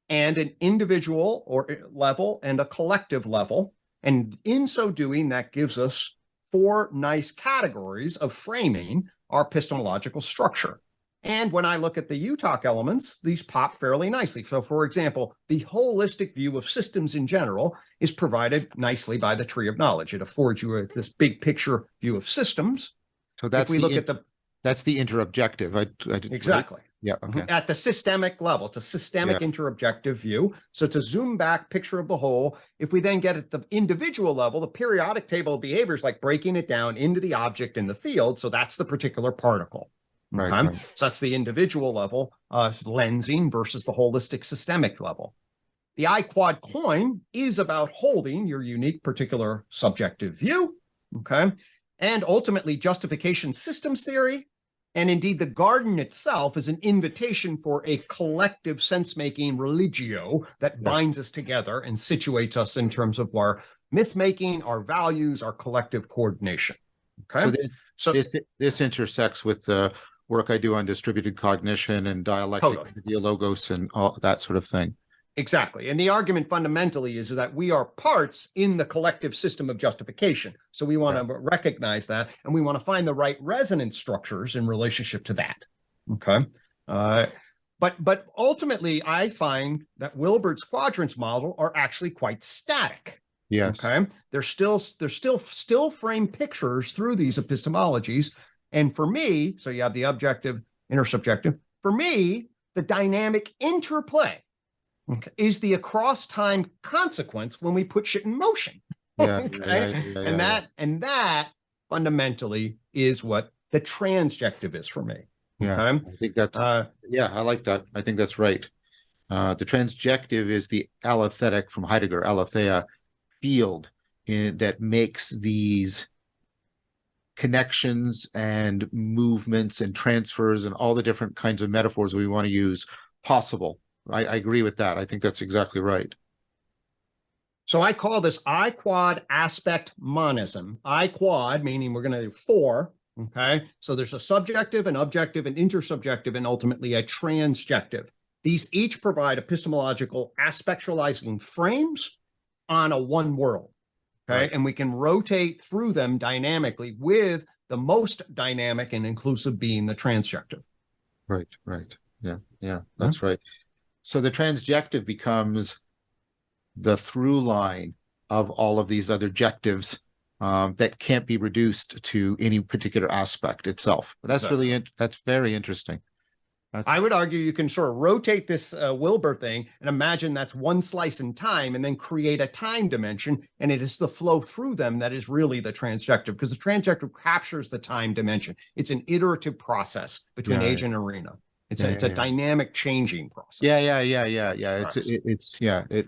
[SPEAKER 2] and an individual or level and a collective level. And in so doing, that gives us 4 nice categories of framing our epistemological structure. And when I look at the UTOK elements, these pop fairly nicely. So for example, the holistic view of systems in general is provided nicely by the tree of knowledge. It affords you this big picture view of systems.
[SPEAKER 1] So that's that's the interobjective.
[SPEAKER 2] Exactly.
[SPEAKER 1] Right? Yeah. Okay.
[SPEAKER 2] At the systemic level, it's a systemic interobjective view. So it's a zoom back picture of the whole. If we then get at the individual level, the periodic table of behaviors, like breaking it down into the object in the field. So that's the particular particle.
[SPEAKER 1] Right,
[SPEAKER 2] Okay.
[SPEAKER 1] right.
[SPEAKER 2] So that's the individual level, lensing versus the holistic systemic level. The I quad coin is about holding your unique particular subjective view. Okay. And ultimately, justification systems theory, and indeed the garden itself, is an invitation for a collective sense-making religio that binds us together and situates us in terms of our myth-making, our values, our collective coordination. Okay.
[SPEAKER 1] This intersects with the work I do on distributed cognition and dialectic ideologos and all that sort of thing.
[SPEAKER 2] Exactly. And the argument fundamentally is that we are parts in the collective system of justification. So we want to recognize that, and we want to find the right resonance structures in relationship to that. Okay. But ultimately, I find that Wilber's quadrants model are actually quite static.
[SPEAKER 1] Yes.
[SPEAKER 2] Okay. They're still frame pictures through these epistemologies. And for me, so you have the objective, intersubjective. For me, the dynamic interplay is the across time consequence when we put shit in motion. And that fundamentally is what the transjective is for me.
[SPEAKER 1] Yeah, I think that's I like that. I think that's right. The transjective is the alethetic from Heidegger, aletheia field that makes these connections and movements and transfers and all the different kinds of metaphors we want to use possible. I agree with that. I think that's exactly right.
[SPEAKER 2] So I call this I quad aspect monism. I quad meaning we're going to do four. Okay. So there's a subjective, an objective, an intersubjective, and ultimately a transjective. These each provide epistemological aspectualizing frames on a one world. Okay. Right. And we can rotate through them dynamically, with the most dynamic and inclusive being the transjective.
[SPEAKER 1] Right. Yeah, that's right. So the transjective becomes the through line of all of these other jectives that can't be reduced to any particular aspect itself. That's that's very interesting.
[SPEAKER 2] I would argue you can sort of rotate this Wilber thing and imagine that's one slice in time, and then create a time dimension, and it is the flow through them that is really the transjective, because the transjective captures the time dimension. It's an iterative process between age and arena. It's a dynamic changing process.
[SPEAKER 1] Yeah. It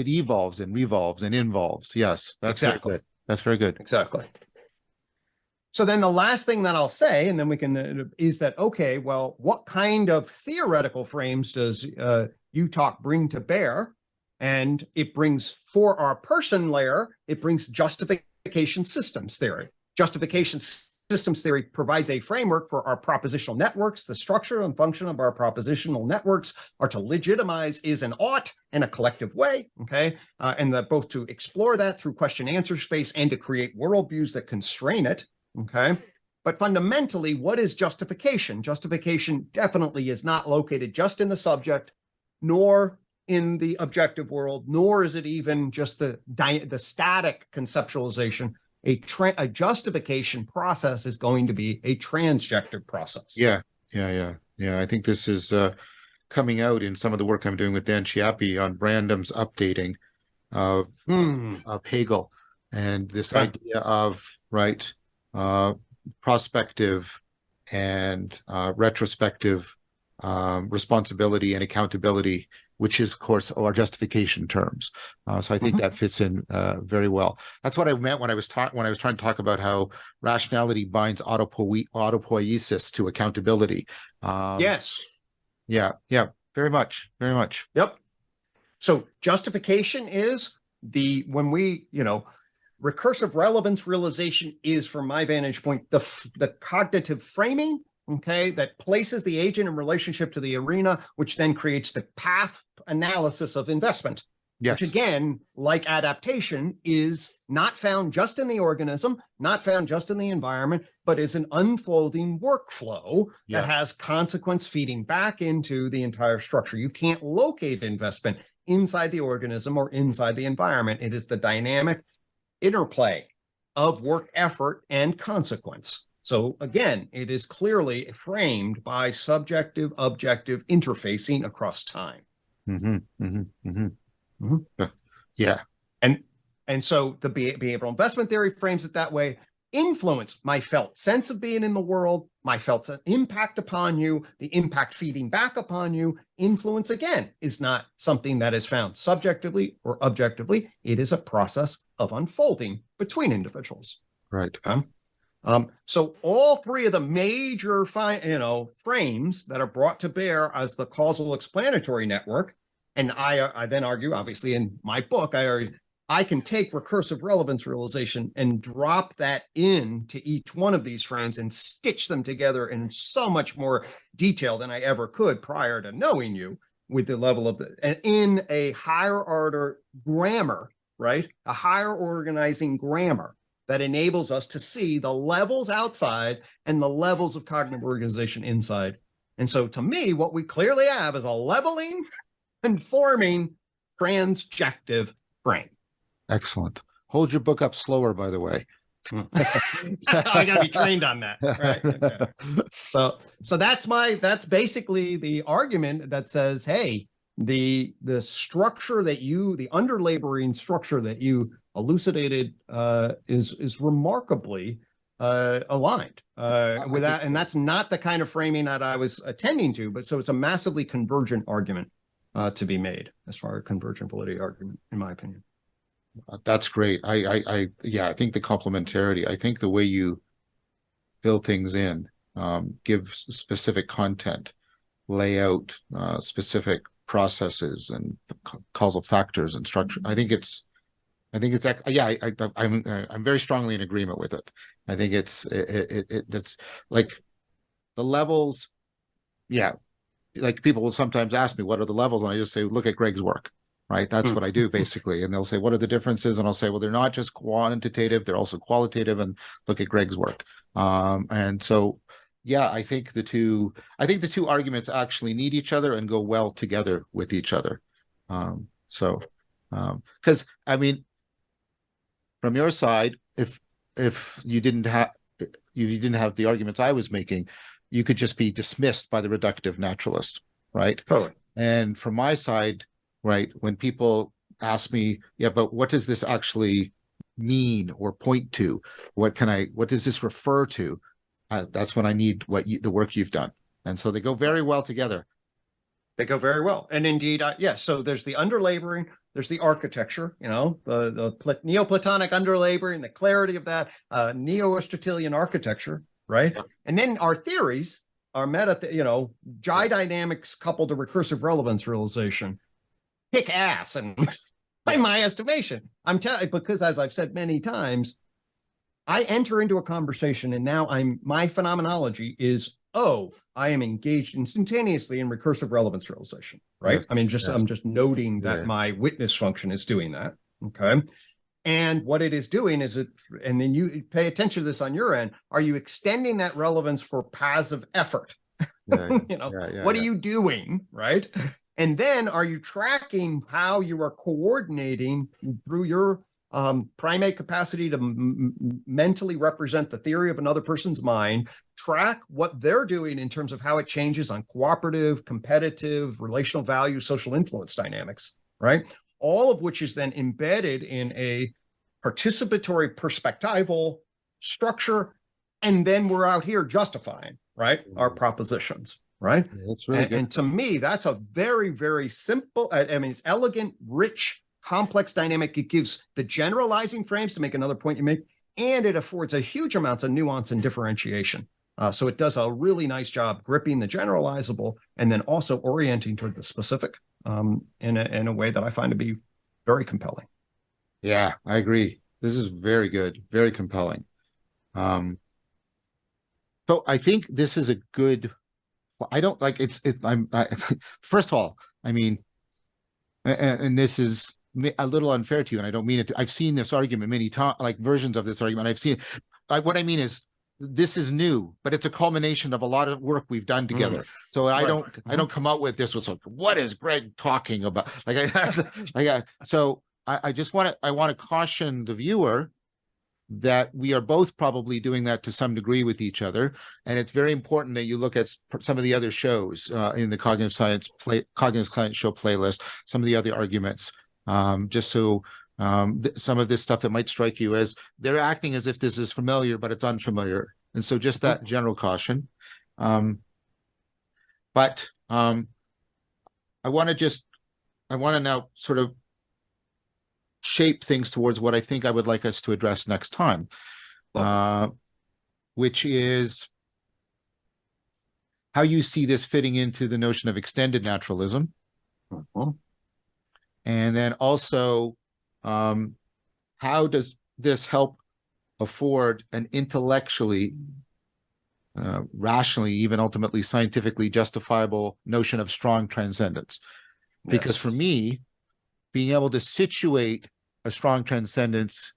[SPEAKER 1] evolves and revolves and involves. Yes, that's exactly very good. That's very good.
[SPEAKER 2] Exactly. So then the last thing that I'll say, and then we can, is that, okay, well, what kind of theoretical frames does UTOK bring to bear? And it brings, for our person layer, it brings justification systems theory. Justification systems theory provides a framework for our propositional networks. The structure and function of our propositional networks are to legitimize is and ought in a collective way, okay? And that both to explore that through question-answer space and to create worldviews that constrain it, okay? But fundamentally, what is justification? Justification definitely is not located just in the subject, nor in the objective world, nor is it even just the static conceptualization. A justification process is going to be a transjective process.
[SPEAKER 1] Yeah. I think this is coming out in some of the work I'm doing with Dan Chiappi on Brandam's updating of Hegel, and this idea of prospective and retrospective responsibility and accountability, which is, of course, our justification terms. So I think that fits in very well. That's what I meant when I was trying to talk about how rationality binds autopoiesis to accountability.
[SPEAKER 2] Yes.
[SPEAKER 1] Yeah, very much.
[SPEAKER 2] Yep. So justification is when we, recursive relevance realization is, from my vantage point, the cognitive framing, okay, that places the agent in relationship to the arena, which then creates the path analysis of investment. Yes. Which again, like adaptation, is not found just in the organism, not found just in the environment, but is an unfolding workflow that has consequence feeding back into the entire structure. You can't locate investment inside the organism or inside the environment. It is the dynamic interplay of work effort and consequence. So again, it is clearly framed by subjective, objective interfacing across time.
[SPEAKER 1] Yeah.
[SPEAKER 2] And so the behavioral investment theory frames it that way. influence, my felt sense of being in the world, my felt impact upon you, the impact feeding back upon you. Influence, again, is not something that is found subjectively or objectively. It is a process of unfolding between individuals.
[SPEAKER 1] Right.
[SPEAKER 2] So all three of the major frames that are brought to bear as the causal explanatory network, and I then argue, obviously, in my book, I can take recursive relevance realization and drop that into each one of these frames and stitch them together in so much more detail than I ever could prior to knowing you, with the level of and in a higher order grammar, right? A higher organizing grammar that enables us to see the levels outside and the levels of cognitive organization inside. And so to me, what we clearly have is a leveling, conforming, transjective frame.
[SPEAKER 1] Excellent. Hold your book up slower, by the way.
[SPEAKER 2] I got to be trained on that. Right. Okay. So that's basically the argument that says, hey, the structure that the underlaboring structure that you elucidated is remarkably aligned with that. And that's not the kind of framing that I was attending to, but so it's a massively convergent argument to be made as far as convergent validity argument, in my opinion.
[SPEAKER 1] That's great. I think the complementarity, I think the way you fill things in, give specific content, lay out specific processes and causal factors and structure. I'm very strongly in agreement with it. I think it's like the levels. Yeah. Like people will sometimes ask me, what are the levels? And I just say, look at Gregg's work. Right. That's what I do, basically. And they'll say, what are the differences? And I'll say, well, they're not just quantitative, they're also qualitative, and look at Gregg's work. And so, yeah, I think the two arguments actually need each other and go well together with each other. Because I mean, from your side, if you didn't have the arguments I was making, you could just be dismissed by the reductive naturalist, right?
[SPEAKER 2] Totally.
[SPEAKER 1] And from my side, right, when people ask me, yeah, but what does this actually mean or point to? What does this refer to? That's when I need the work you've done. And so they go very well together.
[SPEAKER 2] They go very well. And indeed, yes. So there's the underlaboring, there's the architecture, the Neoplatonic underlaboring, the clarity of that, Neo-Aristotelian architecture, right? Yeah. And then our theories, our J dynamics coupled to recursive relevance realization, kick ass, and by my estimation, I'm telling, because as I've said many times, I enter into a conversation and now my phenomenology is, I am engaged instantaneously in recursive relevance realization, right? Yes. I mean, I'm just noting that my witness function is doing that, okay? And what it is doing is and then you pay attention to this on your end, are you extending that relevance for passive effort? What are you doing, right? And then are you tracking how you are coordinating through your primate capacity to mentally represent the theory of another person's mind, track what they're doing in terms of how it changes on cooperative, competitive, relational value, social influence dynamics, right? All of which is then embedded in a participatory perspectival structure. And then we're out here justifying, right, our propositions. Right.
[SPEAKER 1] Yeah, that's really good.
[SPEAKER 2] And to me, that's a very, very simple. I mean, it's elegant, rich, complex dynamic. It gives the generalizing frames, to make another point you make, and it affords a huge amounts of nuance and differentiation. So it does a really nice job gripping the generalizable and then also orienting toward the specific in a way that I find to be very compelling.
[SPEAKER 1] Yeah, I agree. This is very good, very compelling. So I think this is a good. I don't like first of all, I mean, and this is a little unfair to you, and I don't mean it. I've seen this argument many times, like versions of this argument. I've seen it. What I mean is, this is new, but it's a culmination of a lot of work we've done together. So I don't come out with this with like, what is Gregg talking about? So I just want to caution the viewer that we are both probably doing that to some degree with each other. And it's very important that you look at some of the other shows in the Cognitive Science Show playlist, some of the other arguments, just so some of this stuff that might strike you as they're acting as if this is familiar, but it's unfamiliar. And so just that general caution. But I want to now sort of shape things towards what I think I would like us to address next time, which is how you see this fitting into the notion of extended naturalism. And then also, how does this help afford an intellectually, rationally, even ultimately scientifically justifiable notion of strong transcendence? Because for me, being able to situate a strong transcendence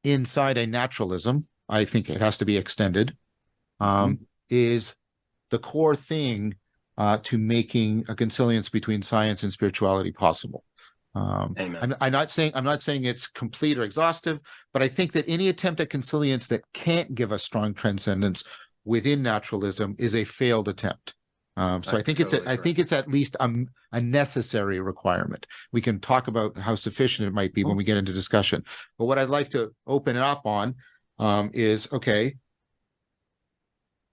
[SPEAKER 1] inside a naturalism, I think it has to be extended, is the core thing to making a consilience between science and spirituality possible. I'm not saying it's complete or exhaustive, but I think that any attempt at consilience that can't give us strong transcendence within naturalism is a failed attempt. So I think it's at least a necessary requirement. We can talk about how sufficient it might be when we get into discussion. But what I'd like to open it up on is, okay,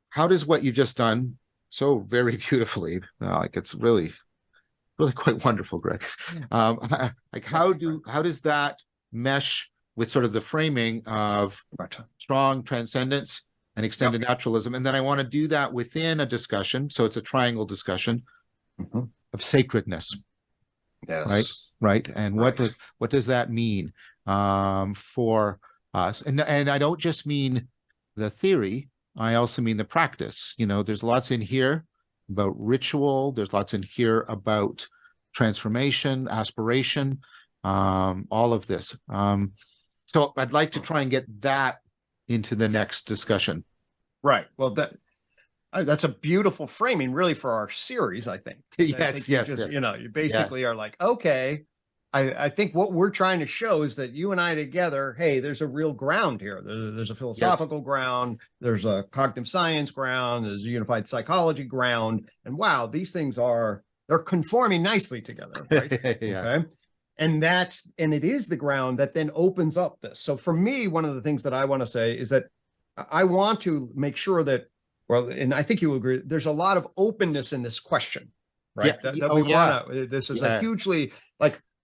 [SPEAKER 1] how does what you've just done so very beautifully, like it's really quite wonderful, Gregg. Like how does that mesh with sort of the framing of strong transcendence and extended naturalism? And then I want to do that within a discussion, so it's a triangle discussion of sacredness. Right. And what does that mean for us? And I don't just mean the theory, I also mean the practice. There's lots in here about ritual. There's lots in here about transformation, aspiration, all of this. So I'd like to try and get that into the next discussion.
[SPEAKER 2] Right. Well, that's a beautiful framing, really, for our series, I think.
[SPEAKER 1] Yes.
[SPEAKER 2] You basically are like, okay, I think what we're trying to show is that you and I together, hey, there's a real ground here. There's a philosophical ground. There's a cognitive science ground. There's a unified psychology ground. And wow, these things they're conforming nicely together, right? Okay. And it is the ground that then opens up this. So for me, one of the things that I want to say is that I want to make sure that, well, and I think you agree, there's a lot of openness in this question, right? This is a hugely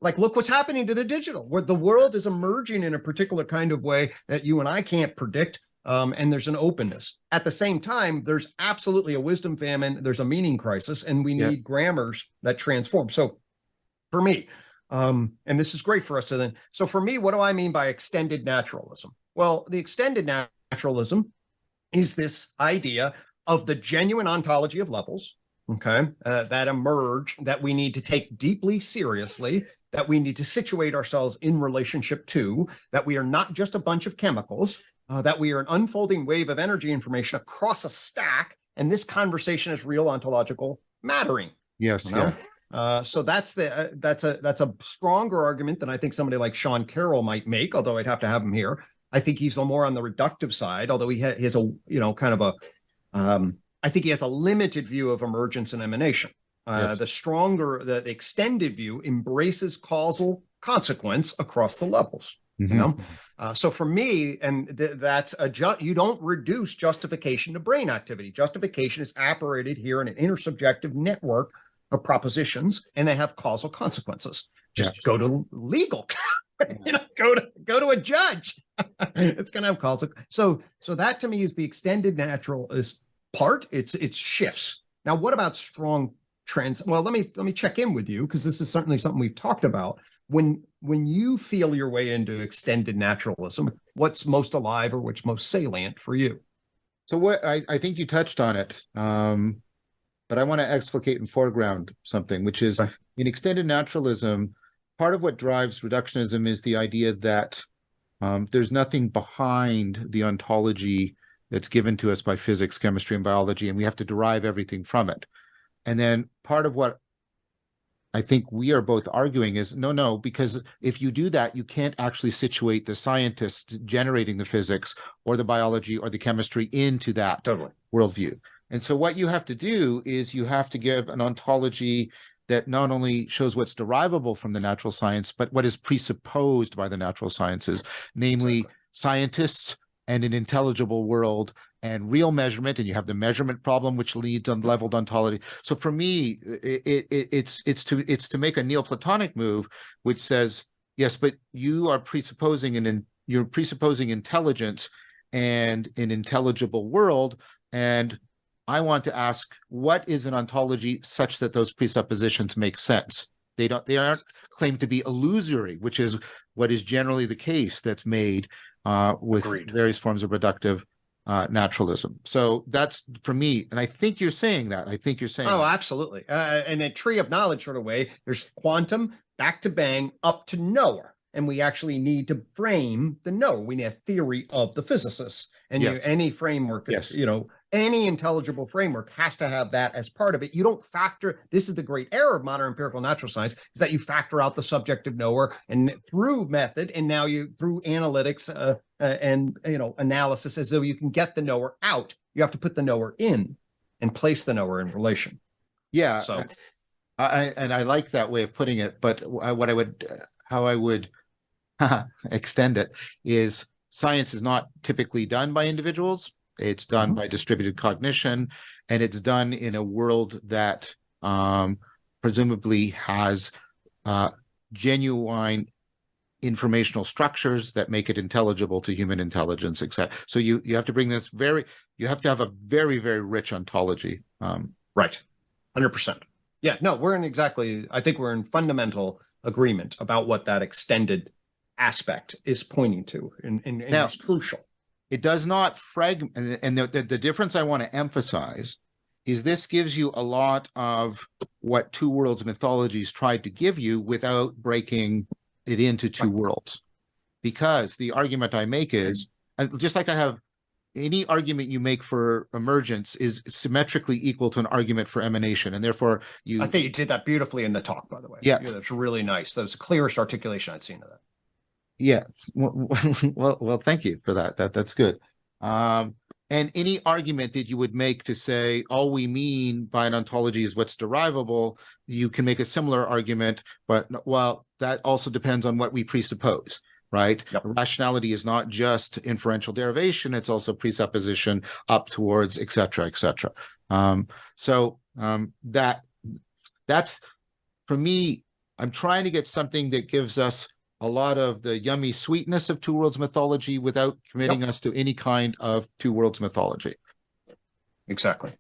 [SPEAKER 2] like, look what's happening to the digital, where the world is emerging in a particular kind of way that you and I can't predict. And there's an openness. At the same time, there's absolutely a wisdom famine. There's a meaning crisis, and we need grammars that transform. So for me, and this is great for us to then. So for me, what do I mean by extended naturalism? Well, the extended naturalism is this idea of the genuine ontology of levels, that emerge, that we need to take deeply seriously, that we need to situate ourselves in relationship to, that we are not just a bunch of chemicals, that we are an unfolding wave of energy information across a stack, and this conversation is real ontological mattering.
[SPEAKER 1] Yes.
[SPEAKER 2] So that's a stronger argument than I think somebody like Sean Carroll might make, although I'd have to have him here. I think he's more on the reductive side, although he has a kind of a I think he has a limited view of emergence and emanation. The extended view embraces causal consequence across the levels. So for me, and that's you don't reduce justification to brain activity. Justification is operated here in an intersubjective network of propositions, and they have causal consequences. Just go to legal, go to a judge. It's going to have causal. So that to me is the extended naturalist part. It's shifts. Now, what about strong well, let me check in with you, because this is certainly something we've talked about. When you feel your way into extended naturalism, what's most alive or what's most salient for you?
[SPEAKER 1] So what I think you touched on it, but I want to explicate and foreground something, which is in extended naturalism, part of what drives reductionism is the idea that there's nothing behind the ontology that's given to us by physics, chemistry, and biology, and we have to derive everything from it. And then part of what I think we are both arguing is no, because if you do that, you can't actually situate the scientists generating the physics or the biology or the chemistry into that worldview. And so what you have to do is you have to give an ontology that not only shows what's derivable from the natural science, but what is presupposed by the natural sciences, namely scientists and an intelligible world and real measurement, and you have the measurement problem, which leads on leveled ontology. So for me, it's to make a Neoplatonic move, which says, yes, but you're presupposing intelligence and an intelligible world, and I want to ask, what is an ontology such that those presuppositions make sense? They aren't claimed to be illusory, which is what is generally the case that's made with
[SPEAKER 2] Agreed.
[SPEAKER 1] various forms of reductive naturalism. So that's for me, and I think you're saying that. I think you're saying.
[SPEAKER 2] Oh,
[SPEAKER 1] that.
[SPEAKER 2] absolutely. In a tree of knowledge sort of way, there's quantum, back to bang, up to knower. And we actually need to frame the knower. We need a theory of the physicists. And
[SPEAKER 1] Yes.
[SPEAKER 2] Any framework,
[SPEAKER 1] Yes.
[SPEAKER 2] Any intelligible framework has to have that as part of it. You don't factor, this is the great error of modern empirical natural science, is that you factor out the subjective knower and through method, and now through analytics and analysis, as though you can get the knower out. You have to put the knower in and place the knower in relation.
[SPEAKER 1] Yeah.
[SPEAKER 2] So
[SPEAKER 1] I like that way of putting it, but how I would extend it is science is not typically done by individuals. It's done by distributed cognition, and it's done in a world that presumably has genuine informational structures that make it intelligible to human intelligence, etc. So you have to bring this you have to have a very, very rich ontology.
[SPEAKER 2] Right. 100%. Yeah, no, I think we're in fundamental agreement about what that extended aspect is pointing to, and
[SPEAKER 1] Now,
[SPEAKER 2] it's crucial.
[SPEAKER 1] It does not fragment, and the difference I want to emphasize is this gives you a lot of what two worlds mythologies tried to give you without breaking it into two worlds. Because the argument I make is, just like I have any argument you make for emergence is symmetrically equal to an argument for emanation, and therefore
[SPEAKER 2] I think you did that beautifully in the talk, by the way.
[SPEAKER 1] Yeah,
[SPEAKER 2] that's really nice. That was the clearest articulation I'd seen of that.
[SPEAKER 1] Yeah, well, thank you for that. That's good. And any argument that you would make to say all we mean by an ontology is what's derivable, you can make a similar argument, but well, that also depends on what we presuppose, right?
[SPEAKER 2] Yep.
[SPEAKER 1] Rationality is not just inferential derivation; it's also presupposition up towards, et cetera, et cetera. That's for me. I'm trying to get something that gives us a lot of the yummy sweetness of two worlds mythology without committing us to any kind of two worlds mythology.
[SPEAKER 2] Exactly.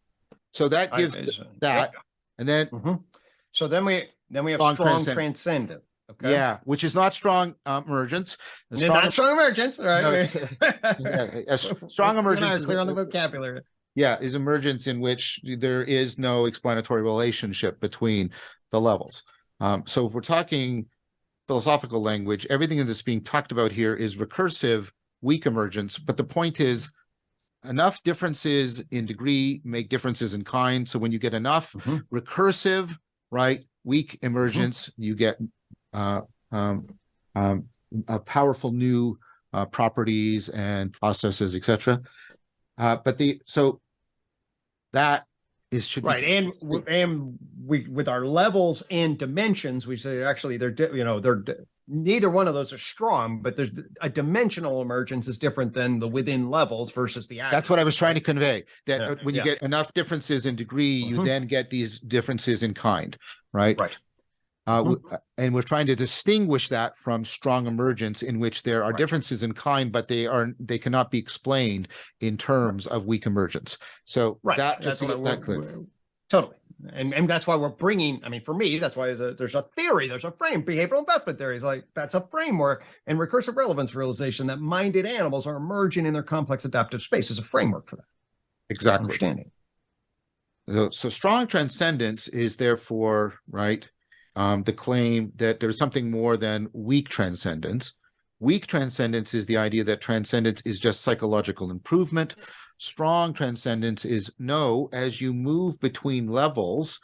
[SPEAKER 1] So that gives that, and then
[SPEAKER 2] so then we have strong transcendent. Okay.
[SPEAKER 1] Yeah, which is not strong emergence.
[SPEAKER 2] Not strong emergence, right?
[SPEAKER 1] No, strong emergence is
[SPEAKER 2] clear on the vocabulary.
[SPEAKER 1] Yeah, is emergence in which there is no explanatory relationship between the levels. So if we're talking philosophical language, everything that's being talked about here is recursive, weak emergence. But the point is, enough differences in degree make differences in kind. So when you get enough recursive, right, weak emergence, you get powerful new properties and processes, etc. So that should
[SPEAKER 2] right, and we with our levels and dimensions, we say actually they're neither one of those are strong, but there's a dimensional emergence is different than the within levels versus the aggregate.
[SPEAKER 1] That's what I was trying to convey. That when you get enough differences in degree, you then get these differences in kind, right?
[SPEAKER 2] Right.
[SPEAKER 1] And we're trying to distinguish that from strong emergence, in which there are differences in kind, but they cannot be explained in terms of weak emergence. So that's clear.
[SPEAKER 2] Totally. And that's why we're bringing, I mean, for me, that's why there's a theory, there's a frame. Behavioral investment theory is like, that's a framework, and recursive relevance realization that minded animals are emerging in their complex adaptive space is a framework for that.
[SPEAKER 1] Exactly.
[SPEAKER 2] Understanding.
[SPEAKER 1] So strong transcendence is therefore, right, the claim that there's something more than weak transcendence. Weak transcendence is the idea that transcendence is just psychological improvement. Strong transcendence is no, as you move between levels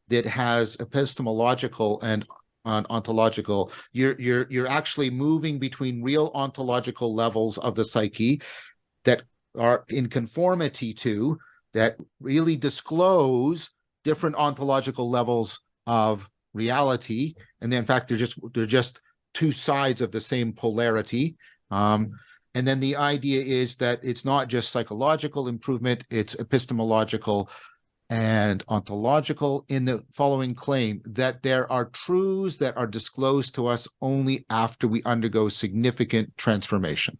[SPEAKER 1] that has epistemological and ontological, you're actually moving between real ontological levels of the psyche that are in conformity to, that really disclose different ontological levels of reality, and then, in fact, they're just two sides of the same polarity. And then the idea is that it's not just psychological improvement, it's epistemological and ontological, in the following claim that there are truths that are disclosed to us only after we undergo significant transformation,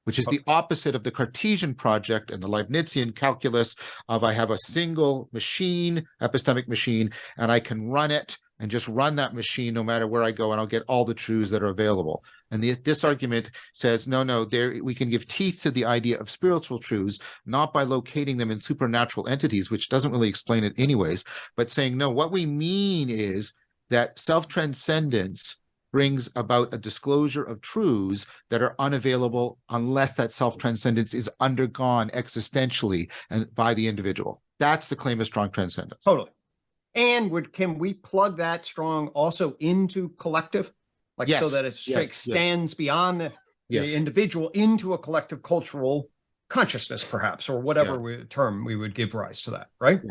[SPEAKER 1] which is the opposite of the Cartesian project and the Leibnizian calculus of I have a single machine, epistemic machine, and I can run it and just run that machine no matter where I go, and I'll get all the truths that are available. And this argument says, no, we can give teeth to the idea of spiritual truths, not by locating them in supernatural entities, which doesn't really explain it anyways, but saying, no, what we mean is that self-transcendence brings about a disclosure of truths that are unavailable unless that self-transcendence is undergone existentially and by the individual. That's the claim of strong transcendence.
[SPEAKER 2] Totally. And can we plug that strong also into collective? Like,
[SPEAKER 1] yes,
[SPEAKER 2] so that it extends beyond the individual into a collective cultural consciousness, perhaps, or whatever term we would give rise to that, right?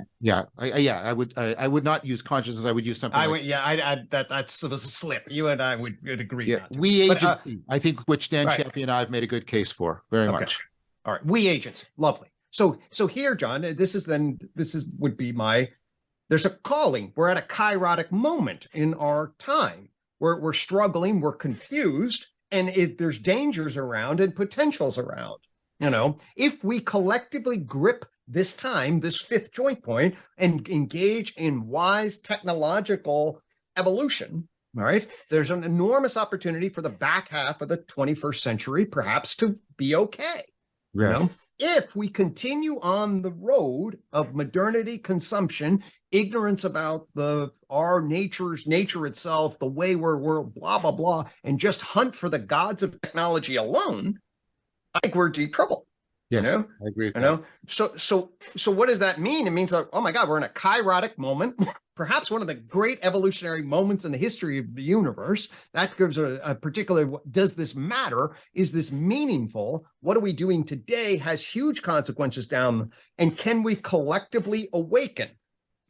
[SPEAKER 1] I would not use consciousness. I would use something.
[SPEAKER 2] That was a slip. You and I would agree.
[SPEAKER 1] Yeah, we agency. I think, which Dan Chappie and I have made a good case for very much.
[SPEAKER 2] All right, we agents, lovely. So here, John, would be there's a calling. We're at a kairotic moment in our time. We're struggling, we're confused, and there's dangers around and potentials around. If we collectively grip this time, this fifth joint point, and engage in wise technological evolution, all right, there's an enormous opportunity for the back half of the 21st century, perhaps, to be okay. If we continue on the road of modernity, consumption, ignorance about our nature itself, the way we're blah, blah, blah, and just hunt for the gods of technology alone, I think we're in deep trouble.
[SPEAKER 1] Yes, I agree with that.
[SPEAKER 2] So what does that mean? It means, oh my God, we're in a kairotic moment, perhaps one of the great evolutionary moments in the history of the universe. That gives a particular, does this matter? Is this meaningful? What are we doing today has huge consequences down, and can we collectively awaken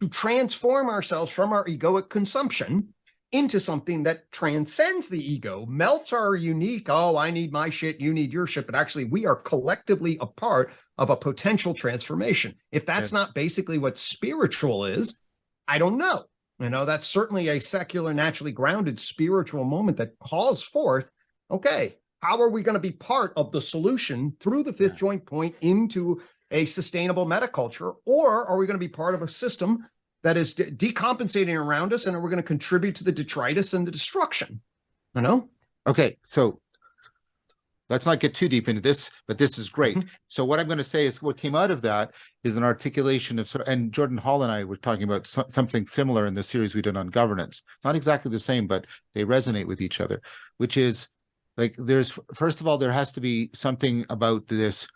[SPEAKER 2] to transform ourselves from our egoic consumption into something that transcends the ego, melts our unique, I need my shit, you need your shit, but actually we are collectively a part of a potential transformation. If that's not basically what spiritual is, I don't know. That's certainly a secular, naturally grounded spiritual moment that calls forth, okay, how are we going to be part of the solution through the fifth joint point into a sustainable metaculture, or are we going to be part of a system that is decompensating around us, and are we going to contribute to the detritus and the destruction? Okay,
[SPEAKER 1] so let's not get too deep into this, but this is great. So what I'm going to say is what came out of that is an articulation of, and Jordan Hall and I were talking about something similar in the series we did on governance. Not exactly the same, but they resonate with each other, which is like, first of all, there has to be something about this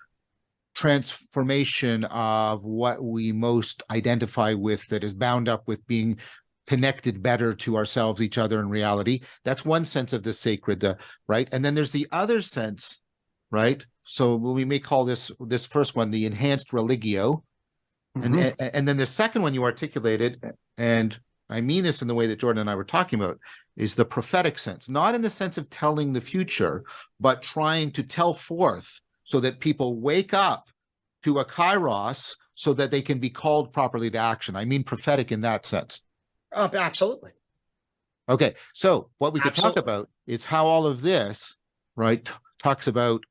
[SPEAKER 1] transformation of what we most identify with that is bound up with being connected better to ourselves, each other, and reality. That's one sense of the sacred, right? And then there's the other sense, right? So we may call this first one the enhanced religio. And then the second one you articulated, and I mean this in the way that Jordan and I were talking about, is the prophetic sense, not in the sense of telling the future, but trying to tell forth so that people wake up to a kairos so that they can be called properly to action. I mean prophetic in that sense.
[SPEAKER 2] Absolutely.
[SPEAKER 1] Okay, so what we could talk about is how all of this, right, talks about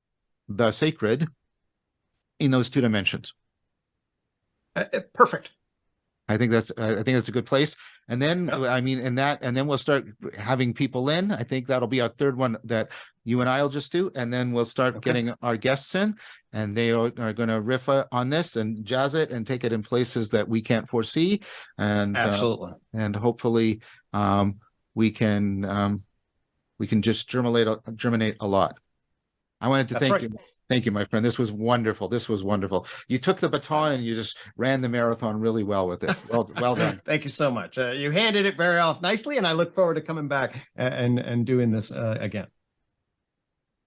[SPEAKER 1] the sacred in those two dimensions.
[SPEAKER 2] Perfect.
[SPEAKER 1] I think that's a good place. And then, and then we'll start having people in. I think that'll be our third one that you and I will just do. And then we'll start getting our guests in, and they are going to riff on this and jazz it and take it in places that we can't foresee. And
[SPEAKER 2] absolutely.
[SPEAKER 1] And hopefully we can just germinate a lot. I wanted to thank you. Thank you, my friend. This was wonderful. You took the baton and you just ran the marathon really well with it. Well done.
[SPEAKER 2] Thank you so much. You handed it very off nicely, and I look forward to coming back and doing this again.